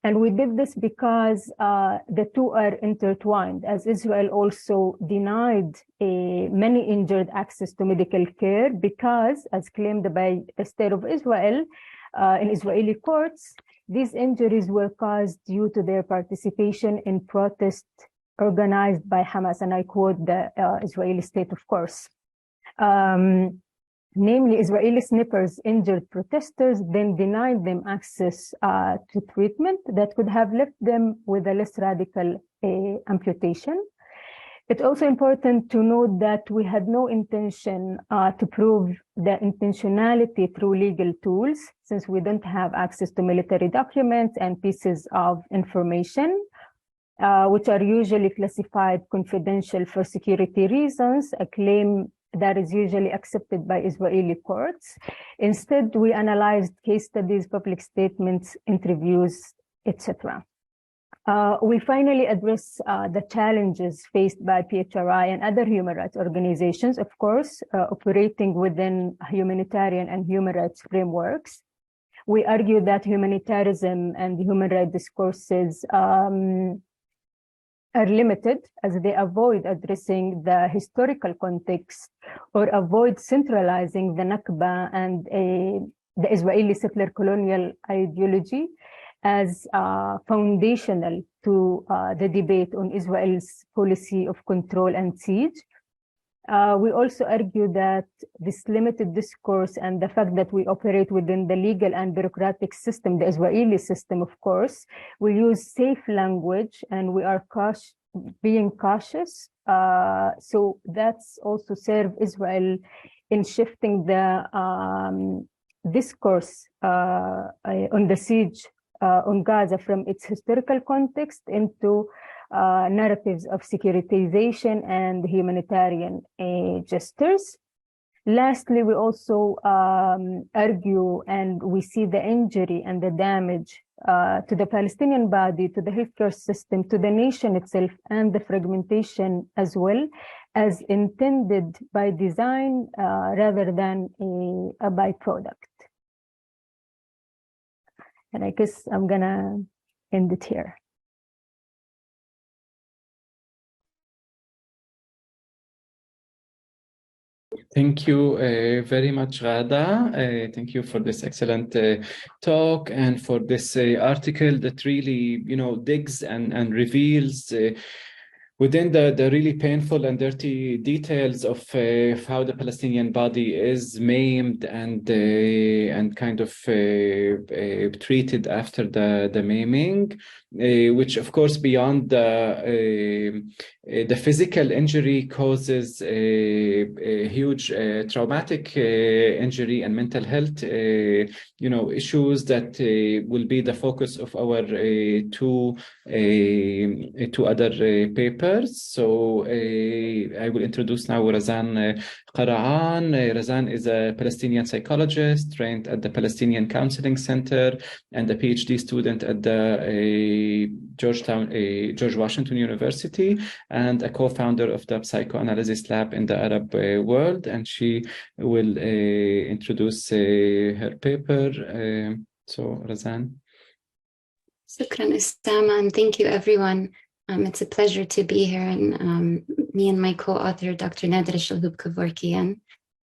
And we did this because the two are intertwined, as Israel also denied many injured access to medical care because, as claimed by the state of Israel in Israeli courts, these injuries were caused due to their participation in protests organized by Hamas, and I quote the Israeli state, of course. Namely, Israeli snipers injured protesters, then denied them access to treatment that could have left them with a less radical amputation. It's also important to note that we had no intention to prove the intentionality through legal tools, since we don't have access to military documents and pieces of information, which are usually classified confidential for security reasons, a claim that is usually accepted by Israeli courts. Instead, we analyzed case studies, public statements, interviews, etc. We finally address the challenges faced by PHRI and other human rights organizations, of course, operating within humanitarian and human rights frameworks. We argue that humanitarianism and human rights discourses are limited, as they avoid addressing the historical context or avoid centralizing the Nakba and the Israeli settler colonial ideology as foundational to the debate on Israel's policy of control and siege. We also argue that this limited discourse and the fact that we operate within the legal and bureaucratic system, the Israeli system, of course, we use safe language and we are being cautious. So that's also serve Israel in shifting the discourse on the siege on Gaza from its historical context into narratives of securitization and humanitarian gestures. Lastly, we also argue and we see the injury and the damage to the Palestinian body, to the healthcare system, to the nation itself, and the fragmentation as well, as intended by design rather than a byproduct. And I guess I'm gonna end it here. Thank you very much, Ghada. Thank you for this excellent talk and for this article that really, digs and reveals within the really painful and dirty details of how the Palestinian body is maimed and kind of treated after the maiming, which of course beyond the physical injury causes a huge traumatic injury and mental health issues that will be the focus of our two other papers. So I will introduce now Razan Qara'an. Razan is a Palestinian psychologist trained at the Palestinian Counseling Center and a PhD student at the George Washington University and a co-founder of the Psychoanalysis Lab in the Arab world. And she will introduce her paper. So Razan. Shukran, Istama, and thank you, everyone. It's a pleasure to be here, and me and my co-author, Dr. Nadra Shalhoub-Kevorkian,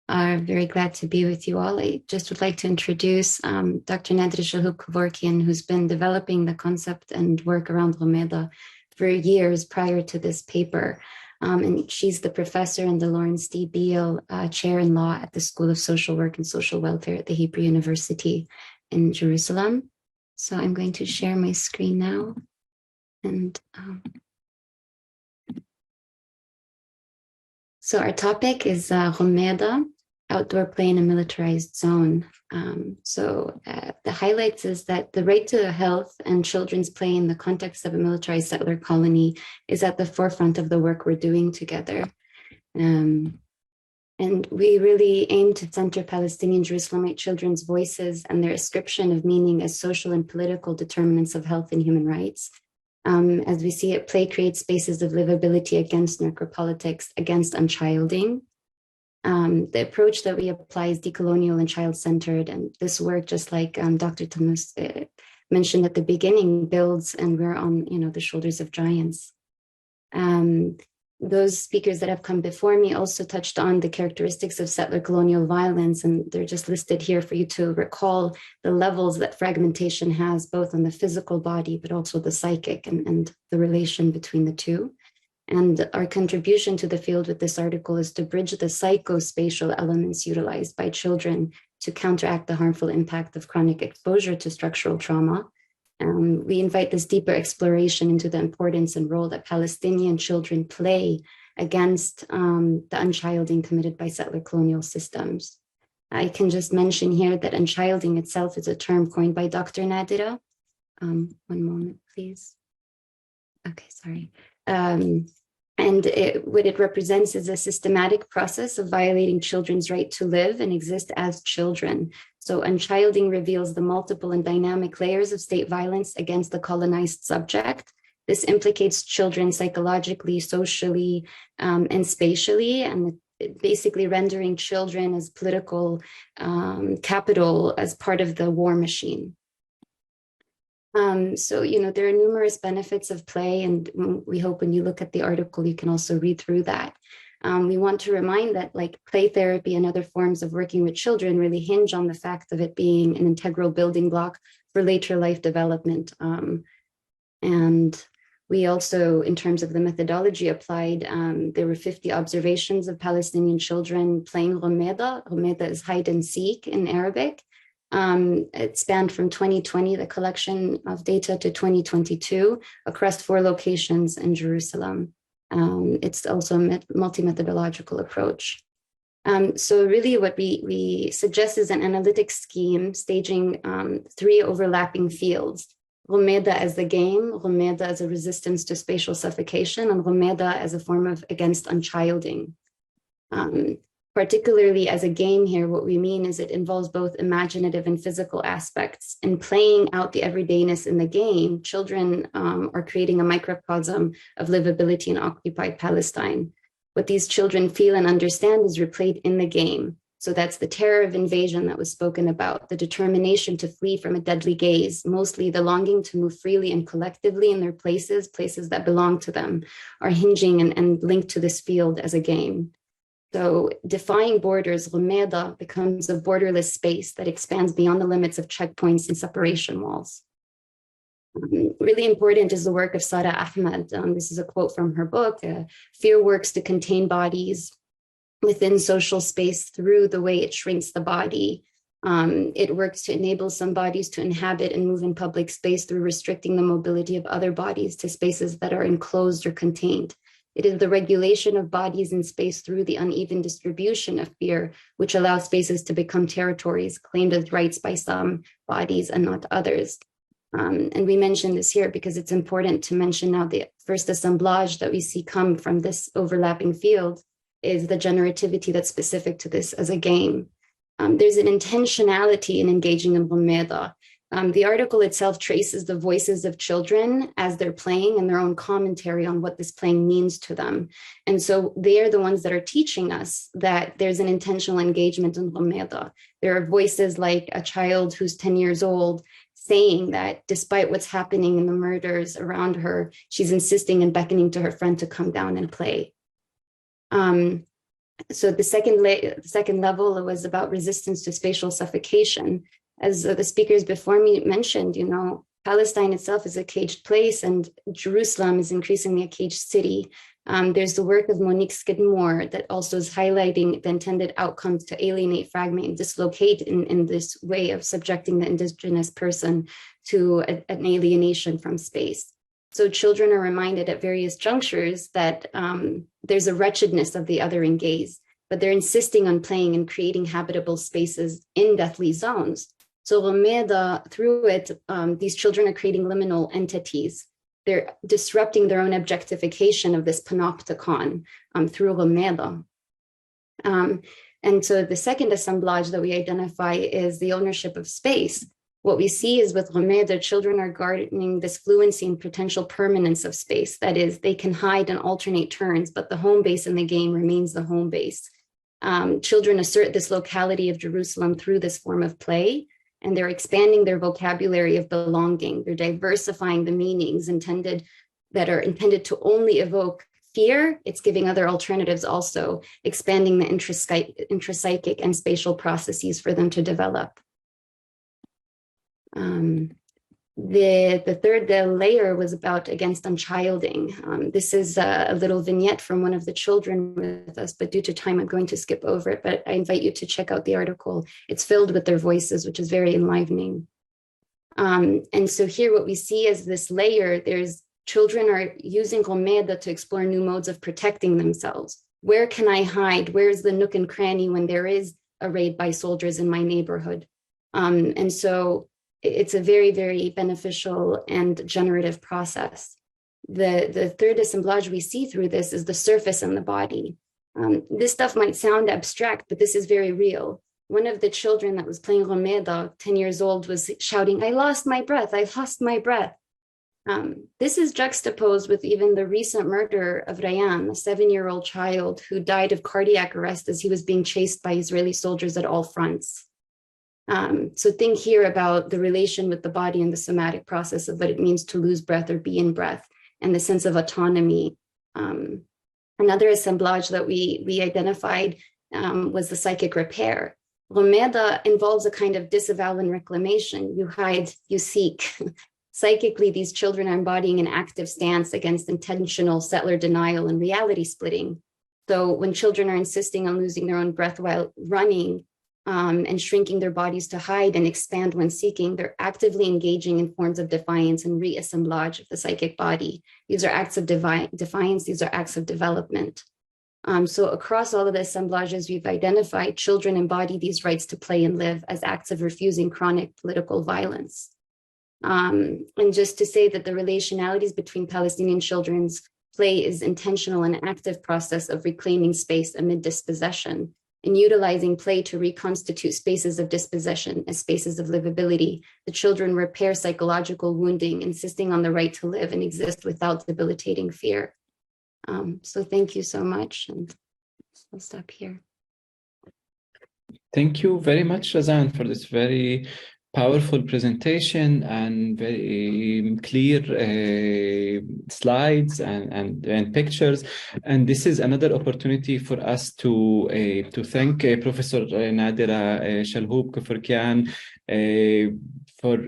are very glad to be with you all. I just would like to introduce Dr. Nadra Shalhoub-Kevorkian, who's been developing the concept and work around Ghomeda for years prior to this paper. And she's the professor and the Lawrence D. Beale Chair in Law at the School of Social Work and Social Welfare at the Hebrew University in Jerusalem. So I'm going to share my screen now. And so our topic is Ghomeda, outdoor play in a militarized zone. The highlights is that the right to health and children's play in the context of a militarized settler colony is at the forefront of the work we're doing together. And we really aim to center Palestinian Jerusalemite children's voices and their ascription of meaning as social and political determinants of health and human rights. As we see it, play creates spaces of livability against necropolitics, against unchilding. The approach that we apply is decolonial and child-centered, and this work, just like Dr. Tamus mentioned at the beginning, builds, and we're on the shoulders of giants. Those speakers that have come before me also touched on the characteristics of settler colonial violence, and they're just listed here for you to recall the levels that fragmentation has, both on the physical body, but also the psychic and the relation between the two. And our contribution to the field with this article is to bridge the psychospatial elements utilized by children to counteract the harmful impact of chronic exposure to structural trauma. We invite this deeper exploration into the importance and role that Palestinian children play against the unchilding committed by settler colonial systems. I can just mention here that unchilding itself is a term coined by Dr. Nadira. One moment, please. Okay, sorry. What it represents is a systematic process of violating children's right to live and exist as children. So unchilding reveals the multiple and dynamic layers of state violence against the colonized subject. This implicates children psychologically, socially, and spatially, and basically rendering children as political capital as part of the war machine. There are numerous benefits of play, and we hope when you look at the article, you can also read through that. We want to remind that play therapy and other forms of working with children really hinge on the fact of it being an integral building block for later life development. And we also, in terms of the methodology applied, there were 50 observations of Palestinian children playing Rumeda. Rumeda is hide and seek in Arabic. It spanned from 2020, the collection of data, to 2022 across 4 locations in Jerusalem. It's also a multi-methodological approach. So really what we suggest is an analytic scheme staging 3 overlapping fields: Rumeda as the game, Rumeda as a resistance to spatial suffocation, and Rumeda as a form of against unchilding. Particularly as a game here, what we mean is it involves both imaginative and physical aspects. In playing out the everydayness in the game, children are creating a microcosm of livability in occupied Palestine. What these children feel and understand is replayed in the game. So that's the terror of invasion that was spoken about, the determination to flee from a deadly gaze, mostly the longing to move freely and collectively in their places that belong to them, are hinging and linked to this field as a game. So defying borders, Rumeda becomes a borderless space that expands beyond the limits of checkpoints and separation walls. Really important is the work of Sara Ahmed. This is a quote from her book. Fear works to contain bodies within social space through the way it shrinks the body. It works to enable some bodies to inhabit and move in public space through restricting the mobility of other bodies to spaces that are enclosed or contained. It is the regulation of bodies in space through the uneven distribution of fear, which allows spaces to become territories claimed as rights by some bodies and not others. And we mention this here because it's important to mention now the first assemblage that we see come from this overlapping field is the generativity that's specific to this as a game. There's an intentionality in engaging in Rumeda. The article itself traces the voices of children as they're playing and their own commentary on what this playing means to them. And so they are the ones that are teaching us that there's an intentional engagement in Rumeda. There are voices like a child who's 10 years old saying that despite what's happening in the murders around her, she's insisting and beckoning to her friend to come down and play. So the second level was about resistance to spatial suffocation. As the speakers before me mentioned, Palestine itself is a caged place and Jerusalem is increasingly a caged city. There's the work of Monique Skidmore that also is highlighting the intended outcomes to alienate, fragment, and dislocate in this way of subjecting the indigenous person to an alienation from space. So children are reminded at various junctures that there's a wretchedness of the othering gaze, but they're insisting on playing and creating habitable spaces in deathly zones. So Rumeda, through it, these children are creating liminal entities. They're disrupting their own objectification of this panopticon through Rumeda. And so the second assemblage that we identify is the ownership of space. What we see is with Rumeda, children are garnering this fluency and potential permanence of space. That is, they can hide and alternate turns, but the home base in the game remains the home base. Children assert this locality of Jerusalem through this form of play, and they're expanding their vocabulary of belonging. They're diversifying the meanings that are intended to only evoke fear. It's giving other alternatives also, expanding the intrapsychic and spatial processes for them to develop. The third layer was about against unchilding. This is a little vignette from one of the children with us, but due to time, I'm going to skip over it, but I invite you to check out the article. It's filled with their voices, which is very enlivening. And so here what we see is this layer, children are using Rumeda to explore new modes of protecting themselves. Where can I hide? Where's the nook and cranny when there is a raid by soldiers in my neighborhood? And so it's a very, very beneficial and generative process. The third assemblage we see through this is the surface and the body. This stuff might sound abstract, but this is very real. One of the children that was playing Rumeda, 10 years old, was shouting, "I lost my breath, I lost my breath." This is juxtaposed with even the recent murder of Rayan, a 7-year-old child who died of cardiac arrest as he was being chased by Israeli soldiers at all fronts. So think here about the relation with the body and the somatic process of what it means to lose breath or be in breath and the sense of autonomy. Another assemblage that we identified was the psychic repair. Romeda involves a kind of disavowal and reclamation. You hide, you seek. Psychically, these children are embodying an active stance against intentional settler denial and reality splitting. So when children are insisting on losing their own breath while running and shrinking their bodies to hide and expand when seeking, they're actively engaging in forms of defiance and reassemblage of the psychic body. These are acts of defiance, these are acts of development. So across all of the assemblages we've identified, children embody these rights to play and live as acts of refusing chronic political violence. And just to say that the relationalities between Palestinian children's play is intentional and active process of reclaiming space amid dispossession and utilizing play to reconstitute spaces of dispossession as spaces of livability. The children repair psychological wounding, insisting on the right to live and exist without debilitating fear. So thank you so much, and I'll stop here. Thank you very much, Razan, for this very powerful presentation and very clear slides and pictures. And this is another opportunity for us to thank Professor Nadira Shalhoub Kufurkian for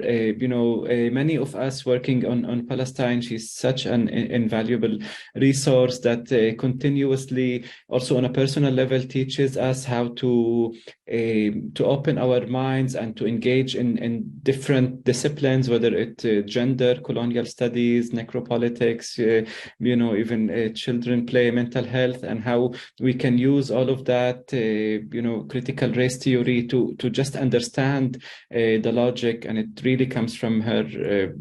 many of us working on Palestine. She's such an invaluable resource that continuously, also on a personal level, teaches us how to open our minds and to engage in different disciplines, whether it's gender, colonial studies, necropolitics, even children play, mental health, and how we can use all of that, critical race theory to just understand the logic. And it really comes from her,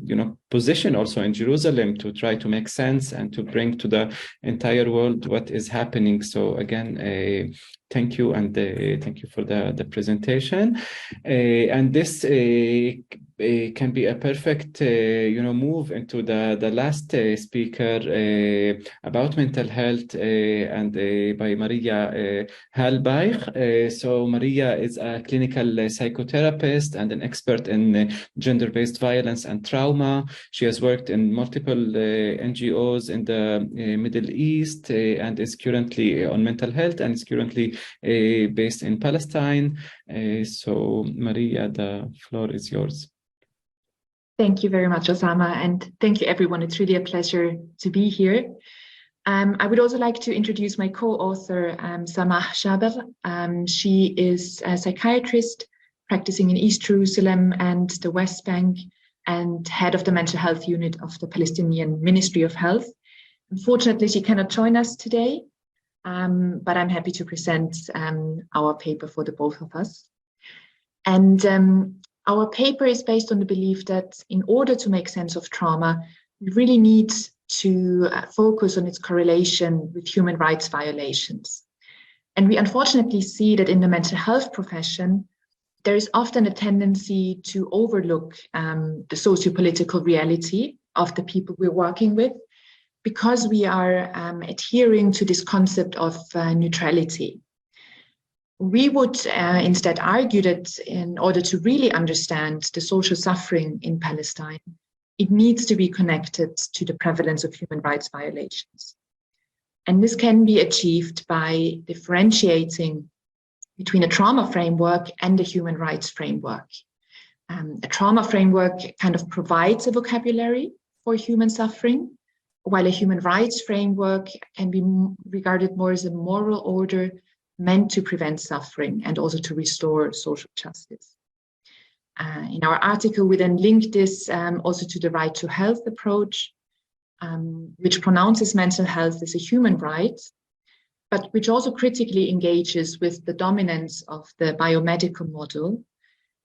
position also in Jerusalem to try to make sense and to bring to the entire world what is happening. So again, thank you, and thank you for the presentation. And this can be a perfect, move into the last speaker about mental health, and by Maria Halbach. So Maria is a clinical psychotherapist and an expert in gender-based violence and trauma. She has worked in multiple NGOs in the Middle East and is currently on mental health and is currently based in Palestine. So Maria, the floor is yours. Thank you very much, Osama, and thank you, everyone. It's really a pleasure to be here. I would also like to introduce my co-author, Samah Shaber. She is a psychiatrist practicing in East Jerusalem and the West Bank, and head of the mental health unit of the Palestinian Ministry of Health. Unfortunately, she cannot join us today, but I'm happy to present our paper for the both of us. And our paper is based on the belief that in order to make sense of trauma, we really need to focus on its correlation with human rights violations. And we unfortunately see that in the mental health profession, there is often a tendency to overlook the socio-political reality of the people we're working with, because we are adhering to this concept of neutrality. We would instead argue that in order to really understand the social suffering in Palestine, it needs to be connected to the prevalence of human rights violations. And this can be achieved by differentiating between a trauma framework and a human rights framework. A trauma framework kind of provides a vocabulary for human suffering, while a human rights framework can be regarded more as a moral order meant to prevent suffering and also to restore social justice. In our article, we then link this also to the right to health approach, which pronounces mental health as a human right, but which also critically engages with the dominance of the biomedical model,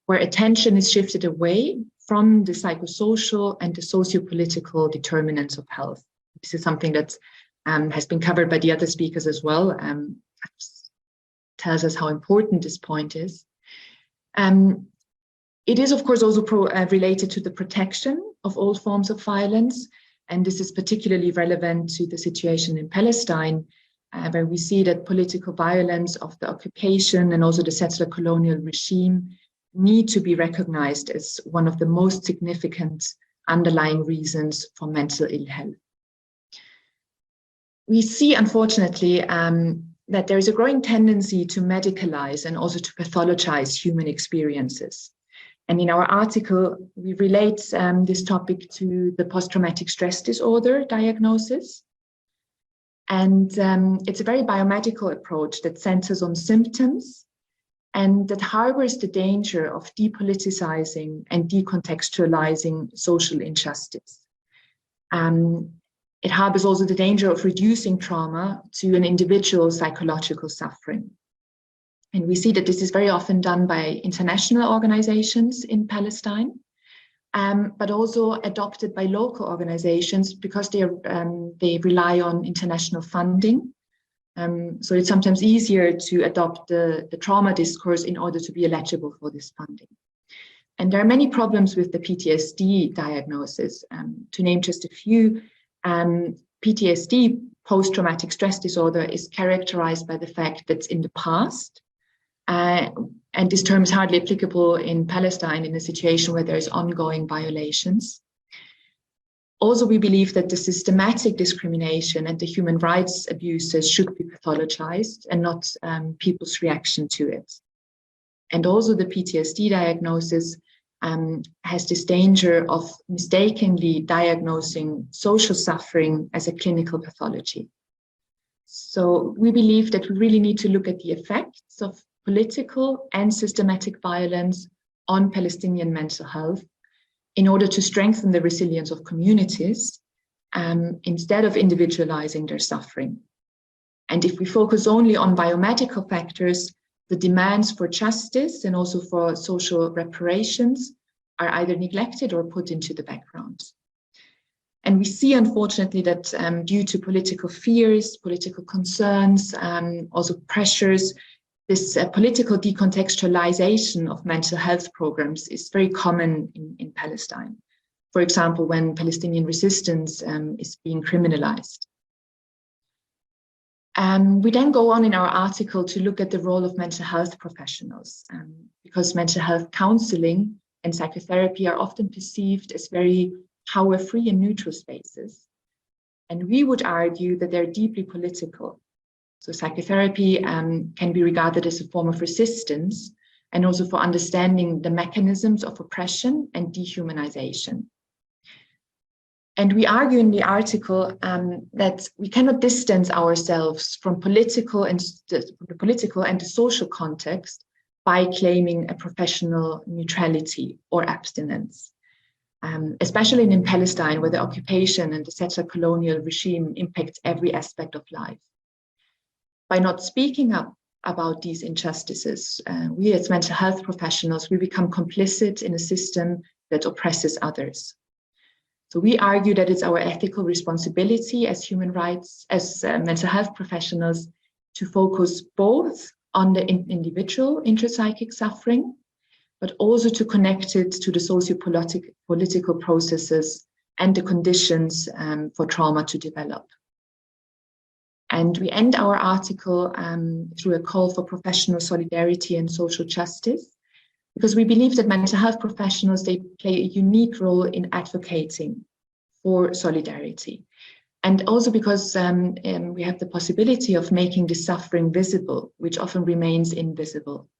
where attention is shifted away from the psychosocial and the socio-political determinants of health. This is something that has been covered by the other speakers as well. Tells us how important this point is. It is, of course, also related to the protection of all forms of violence, and this is particularly relevant to the situation in Palestine, where we see that political violence of the occupation and also the settler colonial regime need to be recognized as one of the most significant underlying reasons for mental ill health. We see, unfortunately, that there is a growing tendency to medicalize and also to pathologize human experiences. And in our article, we relate this topic to the post-traumatic stress disorder diagnosis. And it's a very biomedical approach that centers on symptoms and that harbors the danger of depoliticizing and decontextualizing social injustice. It harbors also the danger of reducing trauma to an individual's psychological suffering. And we see that this is very often done by international organizations in Palestine, but also adopted by local organizations because they rely on international funding. So it's sometimes easier to adopt the trauma discourse in order to be eligible for this funding. And there are many problems with the PTSD diagnosis. To name just a few, PTSD, post-traumatic stress disorder, is characterized by the fact that in the past, and this term is hardly applicable in Palestine in a situation where there is ongoing violations. Also, we believe that the systematic discrimination and the human rights abuses should be pathologized and not people's reaction to it. And also the PTSD diagnosis has this danger of mistakenly diagnosing social suffering as a clinical pathology. So we believe that we really need to look at the effects of political and systematic violence on Palestinian mental health in order to strengthen the resilience of communities instead of individualizing their suffering. And if we focus only on biomedical factors, the demands for justice and also for social reparations are either neglected or put into the background. And we see, unfortunately, that due to political fears, political concerns, also pressures, this political decontextualization of mental health programs is very common in Palestine. For example, when Palestinian resistance is being criminalized. We then go on in our article to look at the role of mental health professionals, because mental health counseling and psychotherapy are often perceived as very power-free and neutral spaces. And we would argue that they're deeply political. So psychotherapy can be regarded as a form of resistance and also for understanding the mechanisms of oppression and dehumanization. And we argue in the article that we cannot distance ourselves from the political and the social context by claiming a professional neutrality or abstinence, especially in Palestine, where the occupation and the settler colonial regime impacts every aspect of life. By not speaking up about these injustices, we as mental health professionals, we become complicit in a system that oppresses others. So we argue that it's our ethical responsibility as human rights, as mental health professionals, to focus both on the individual intrapsychic suffering, but also to connect it to the socio-political processes and the conditions for trauma to develop. And we end our article through a call for professional solidarity and social justice, because we believe that mental health professionals, they play a unique role in advocating for solidarity. And also because we have the possibility of making the suffering visible, which often remains invisible.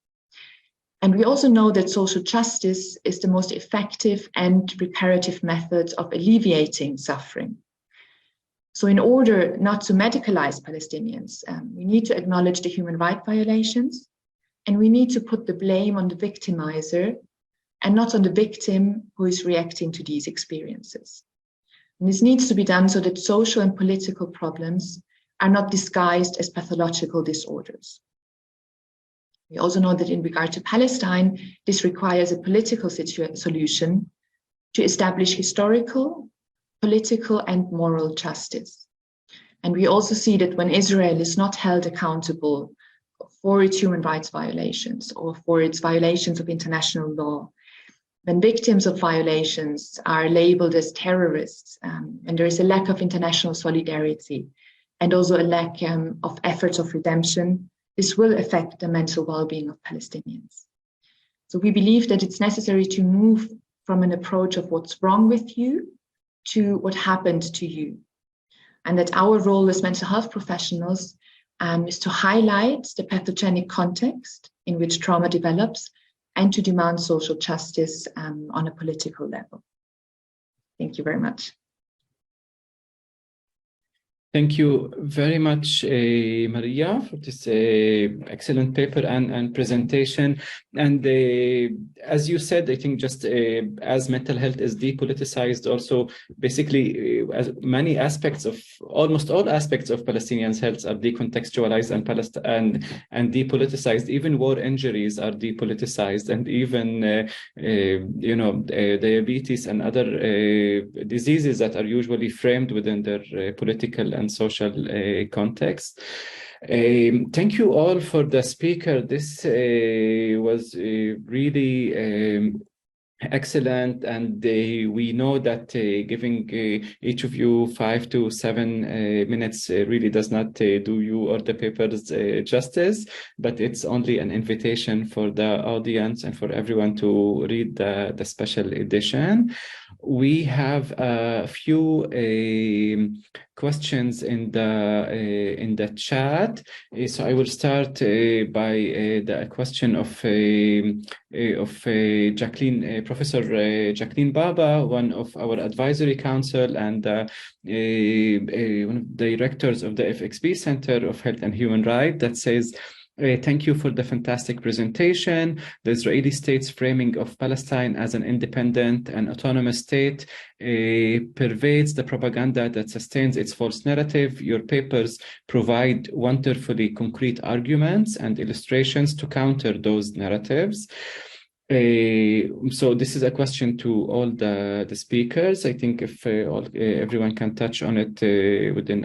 And we also know that social justice is the most effective and reparative method of alleviating suffering. So in order not to medicalize Palestinians, we need to acknowledge the human rights violations, and we need to put the blame on the victimizer and not on the victim who is reacting to these experiences. And this needs to be done so that social and political problems are not disguised as pathological disorders. We also know that in regard to Palestine, this requires a political solution to establish historical, political and moral justice. And we also see that when Israel is not held accountable for its human rights violations or for its violations of international law, when victims of violations are labeled as terrorists, and there is a lack of international solidarity and also a lack of efforts of redemption, this will affect the mental well-being of Palestinians. So we believe that it's necessary to move from an approach of what's wrong with you to what happened to you. And that our role as mental health professionals is to highlight the pathogenic context in which trauma develops and to demand social justice on a political level. Thank you very much. Thank you very much, Maria, for this excellent paper and presentation. And as you said, I think just as mental health is depoliticized, also basically as many aspects of, almost all aspects of Palestinians' health are decontextualized and depoliticized. Even war injuries are depoliticized, and even diabetes and other diseases that are usually framed within their political and social context. Thank you all for the speaker. This was really excellent, and we know that giving each of you 5 to 7 minutes really does not do you or the papers justice, but it's only an invitation for the audience and for everyone to read the special edition. We have a few questions in the chat, so I will start by the question of Jacqueline, Professor Jacqueline Baba, one of our advisory council and one of the directors of the FXB Center of Health and Human Rights, that says, thank you for the fantastic presentation. The Israeli state's framing of Palestine as an independent and autonomous state pervades the propaganda that sustains its false narrative. Your papers provide wonderfully concrete arguments and illustrations to counter those narratives. So this is a question to all the speakers. I think if everyone can touch on it within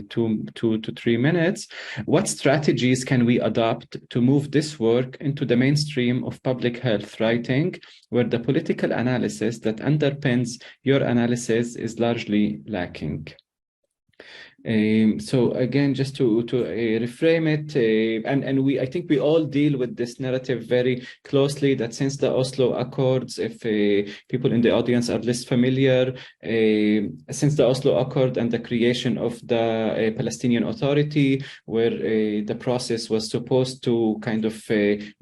2 to 3 minutes. What strategies can we adopt to move this work into the mainstream of public health writing, where the political analysis that underpins your analysis is largely lacking? So again, just to reframe it, and I think we all deal with this narrative very closely, that since the Oslo Accords, if people in the audience are less familiar, since the Oslo Accord and the creation of the Palestinian Authority, where the process was supposed to kind of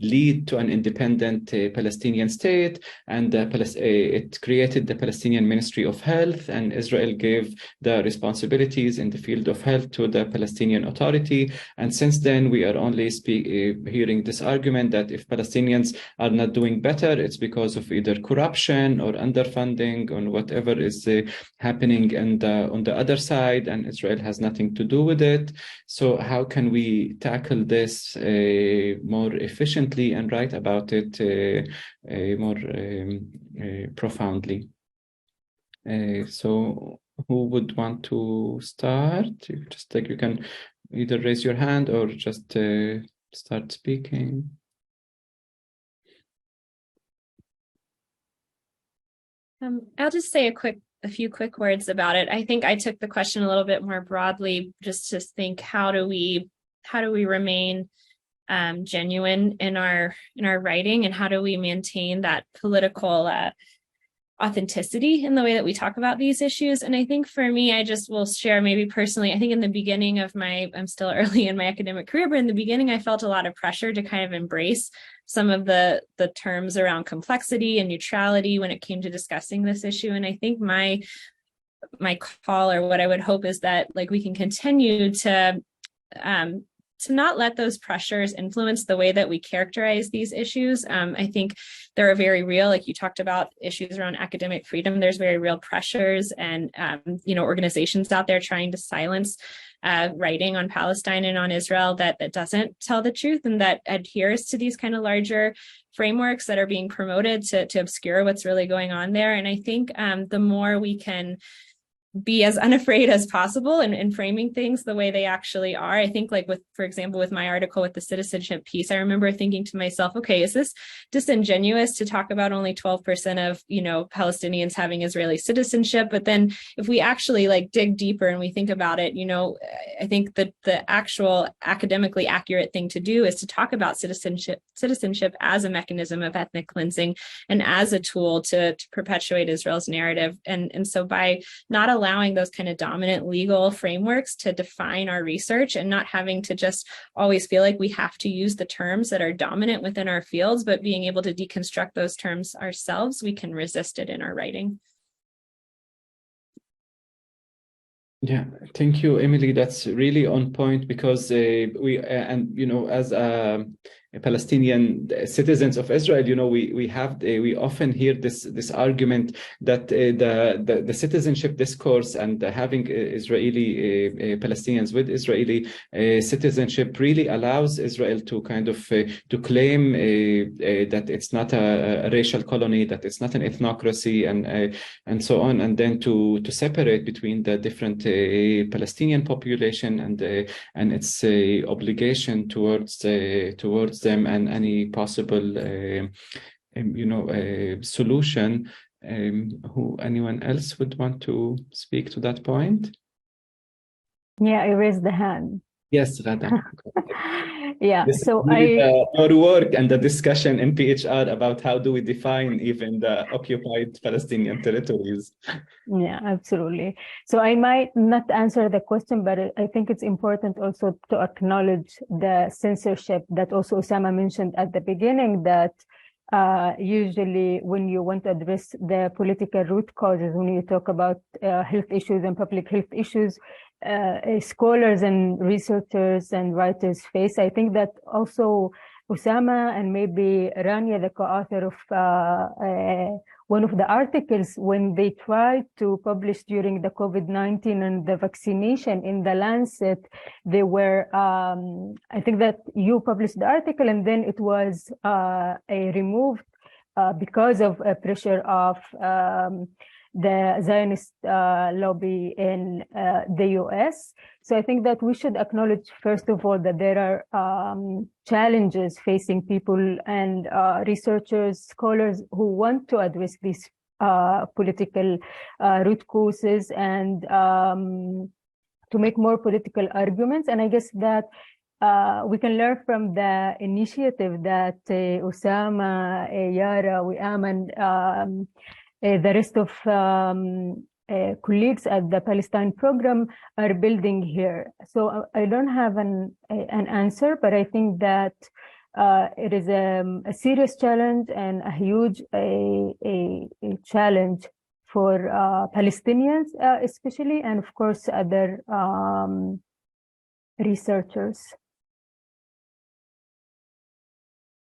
lead to an independent Palestinian state, and it created the Palestinian Ministry of Health, and Israel gave the responsibilities in the field of health to the Palestinian Authority. And since then, we are only hearing this argument that if Palestinians are not doing better, it's because of either corruption or underfunding or whatever is happening on the other side, and Israel has nothing to do with it. So how can we tackle this more efficiently and write about it more profoundly? So who would want to start? You can either raise your hand or just start speaking. I'll just say a few quick words about it. I think I took the question a little bit more broadly, just to think, how do we remain genuine in our writing, and how do we maintain that political authenticity in the way that we talk about these issues? And I think for me, I just will share maybe personally, I think in the beginning of I'm still early in my academic career, but in the beginning, I felt a lot of pressure to kind of embrace some of the terms around complexity and neutrality when it came to discussing this issue. And I think my call, or what I would hope, is that we can continue to not let those pressures influence the way that we characterize these issues. I think there are very real, like you talked about, issues around academic freedom. There's very real pressures and organizations out there trying to silence writing on Palestine and on Israel that doesn't tell the truth and that adheres to these kind of larger frameworks that are being promoted to obscure what's really going on there. And I think the more we can be as unafraid as possible in framing things the way they actually are. I think for example, with my article with the citizenship piece, I remember thinking to myself, okay, is this disingenuous to talk about only 12% of, Palestinians having Israeli citizenship? But then if we actually dig deeper and we think about it, I think that the actual academically accurate thing to do is to talk about citizenship as a mechanism of ethnic cleansing and as a tool to perpetuate Israel's narrative. And so by not allowing those kind of dominant legal frameworks to define our research and not having to just always feel like we have to use the terms that are dominant within our fields, but being able to deconstruct those terms ourselves, we can resist it in our writing. Yeah, thank you, Emily. That's really on point, because and you know, as Palestinian citizens of Israel, you know, we often hear this argument that the citizenship discourse and having Israeli Palestinians with Israeli citizenship really allows Israel to kind of to claim that it's not a racial colony, that it's not an ethnocracy, and so on, and then to separate between the different Palestinian population and its obligation towards them and any possible solution. Anyone else would want to speak to that point? Yeah, I raised the hand. Yes, Ghada. Yeah, This so our work and the discussion in PHR about how do we define even the occupied Palestinian territories. Yeah, absolutely. So I might not answer the question, but I think it's important also to acknowledge the censorship that also Osama mentioned at the beginning, that usually when you want to address the political root causes, when you talk about health issues and public health issues, scholars and researchers and writers face. I think that also Osama and maybe Rania, the co-author of one of the articles, when they tried to publish during the COVID-19 and the vaccination in the Lancet, they were, I think that you published the article and then it was removed because of pressure of the Zionist lobby in the US. So I think that we should acknowledge, first of all, that there are challenges facing people and researchers, scholars who want to address these political root causes and to make more political arguments. And I guess that we can learn from the initiative that Osama, Yara, Wiam, and the rest of colleagues at the Palestine Program are building here. So I don't have an answer, but I think that it is a serious challenge and a huge a challenge for Palestinians especially, and of course other researchers.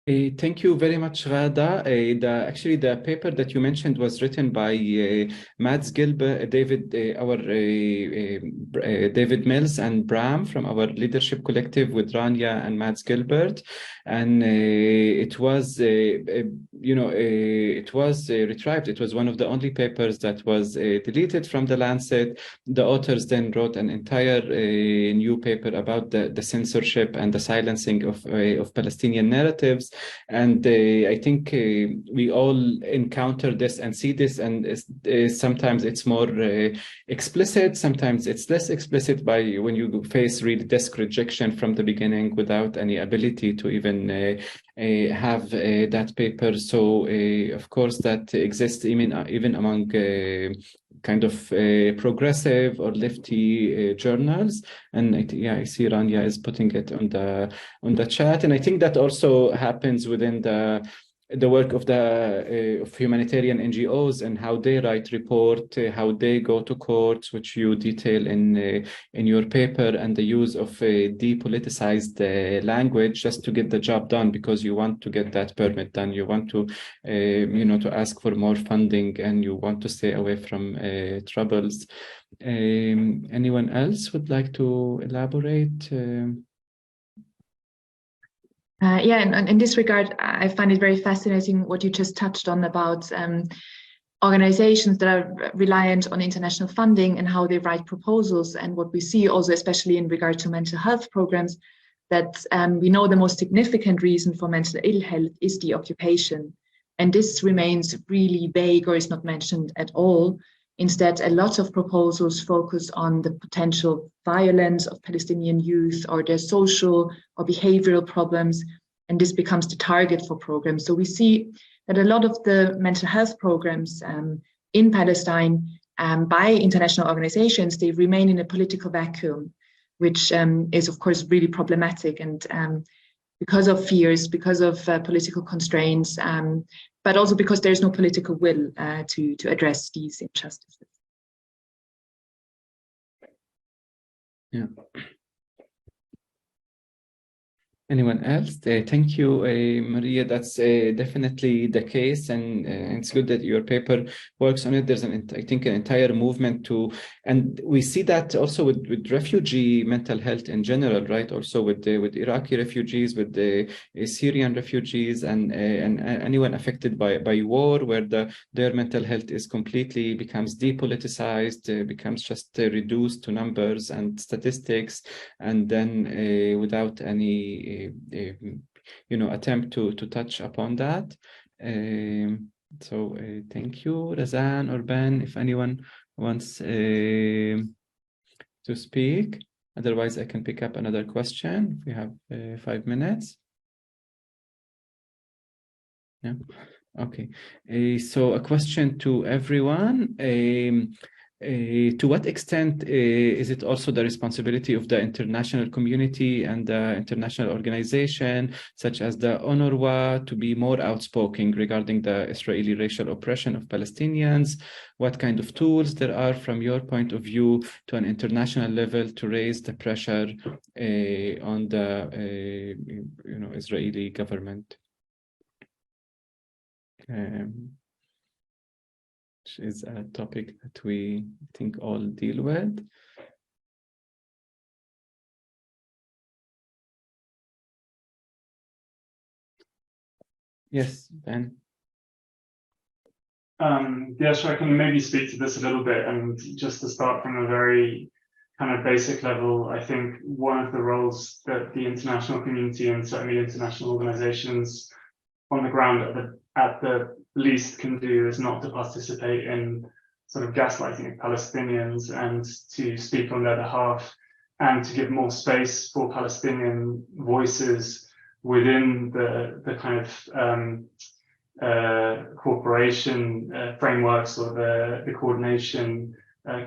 Thank you very much, Ghada. Actually, the paper that you mentioned was written by Mads Gilbert, David Mills and Bram from our leadership collective with Rania and Mads Gilbert, and it was, it was retrieved. It was one of the only papers that was deleted from the Lancet. The authors then wrote an entire new paper about the censorship and the silencing of Palestinian narratives. And I think we all encounter this and see this, and sometimes it's more explicit, sometimes it's less explicit when you face really desk rejection from the beginning without any ability to even have that paper. So of course that exists even among kind of progressive or lefty journals, and I see Rania is putting it on the chat, and I think that also happens within the work of of humanitarian NGOs and how they write report, how they go to courts, which you detail in your paper, and the use of depoliticized language just to get the job done, because you want to get that permit done, you want to to ask for more funding, and you want to stay away from troubles. Anyone else would like to elaborate? Yeah, and in this regard, I find it very fascinating what you just touched on about organizations that are reliant on international funding and how they write proposals. And what we see also, especially in regard to mental health programs, that we know the most significant reason for mental ill health is the occupation. And this remains really vague or is not mentioned at all. Instead, a lot of proposals focus on the potential violence of Palestinian youth or their social or behavioral problems, and this becomes the target for programs. So we see that a lot of the mental health programs in Palestine by international organizations, they remain in a political vacuum, which is, of course, really problematic. And because of fears, because of political constraints, but also because there's no political will to address these injustices. Yeah. Anyone else? Thank you, Maria. That's definitely the case, and it's good that your paper works on it. There's I think an entire movement and we see that also with refugee mental health in general, right? Also with Iraqi refugees, with the Syrian refugees, and anyone affected by war, where their mental health is completely becomes depoliticized, becomes just reduced to numbers and statistics, and then without any attempt to touch upon that. So thank you, Razan or Ben, if anyone wants to speak. Otherwise, I can pick up another question if we have 5 minutes. Yeah. Okay. So a question to everyone. To what extent is it also the responsibility of the international community and the international organization, such as the UNRWA, to be more outspoken regarding the Israeli racial oppression of Palestinians? What kind of tools there are, from your point of view, to an international level to raise the pressure on the Israeli government? Which is a topic that we think all deal with. Yes, Ben. Yeah, sure, I can maybe speak to this a little bit, and just to start from a very kind of basic level, I think one of the roles that the international community and certainly international organizations on the ground at the least can do is not to participate in sort of gaslighting of Palestinians, and to speak on their behalf, and to give more space for Palestinian voices within the kind of cooperation frameworks, or the coordination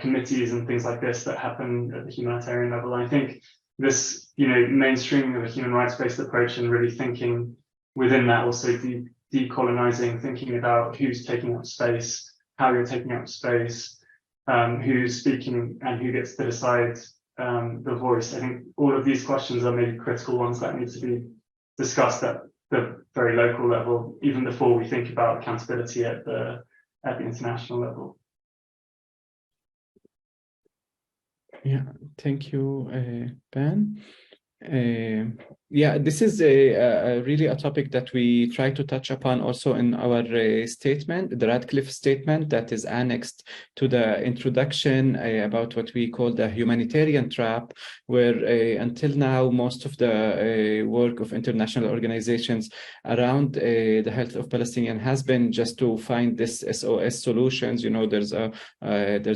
committees and things like this that happen at the humanitarian level. And I think this, mainstreaming of a human rights-based approach, and really thinking within that, also decolonizing, thinking about who's taking up space, how you're taking up space, who's speaking, and who gets to decide the voice. I think all of these questions are maybe critical ones that need to be discussed at the very local level, even before we think about accountability at the international level. Yeah, thank you, Ben. Yeah, this is really a topic that we try to touch upon also in our statement, the Radcliffe statement that is annexed to the introduction, about what we call the humanitarian trap, where until now most of the work of international organizations around the health of Palestinians has been just to find this SOS solutions. There's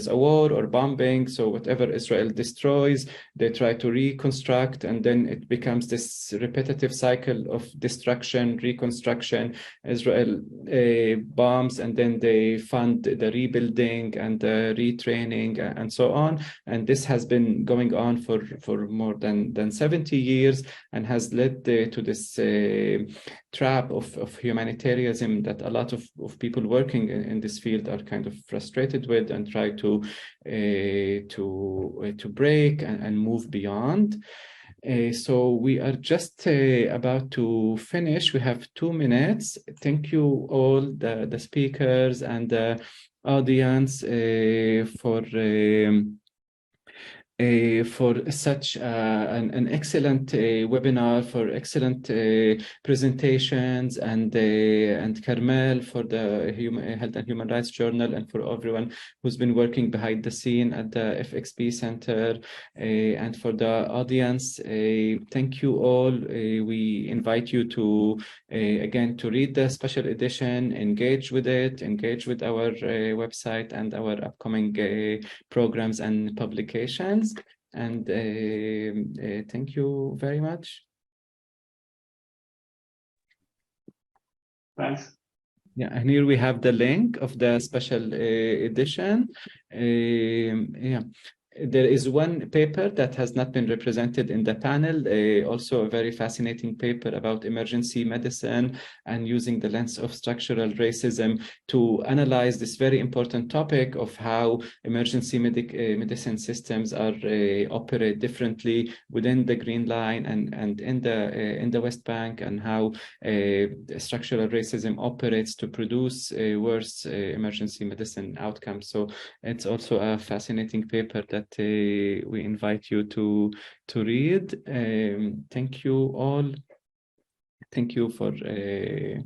a war or bombing, so whatever Israel destroys, they try to reconstruct, and then it becomes this repetitive cycle of destruction, reconstruction. Israel bombs, and then they fund the rebuilding and the retraining and so on. And this has been going on for more than 70 years, and has led to this trap of humanitarianism that a lot of people working in this field are kind of frustrated with, and try to break and move beyond. So we are just about to finish. We have 2 minutes. Thank you all the speakers and the audience for such an excellent webinar, for excellent presentations, and Carmel for the Health and Human Rights Journal, and for everyone who's been working behind the scene at the FXB Center, and for the audience. Thank you all. We invite you to again to read the special edition, engage with it, engage with our website and our upcoming programs and publications. And thank you very much. Thanks. Yeah, and here we have the link of the special edition. Yeah. There is one paper that has not been represented in the panel, also a very fascinating paper about emergency medicine and using the lens of structural racism to analyze this very important topic of how emergency medicine systems are operate differently within the Green Line and in the West Bank, and how structural racism operates to produce worse emergency medicine outcomes. So it's also a fascinating paper that we invite you to read. Thank you all. Thank you for yeah.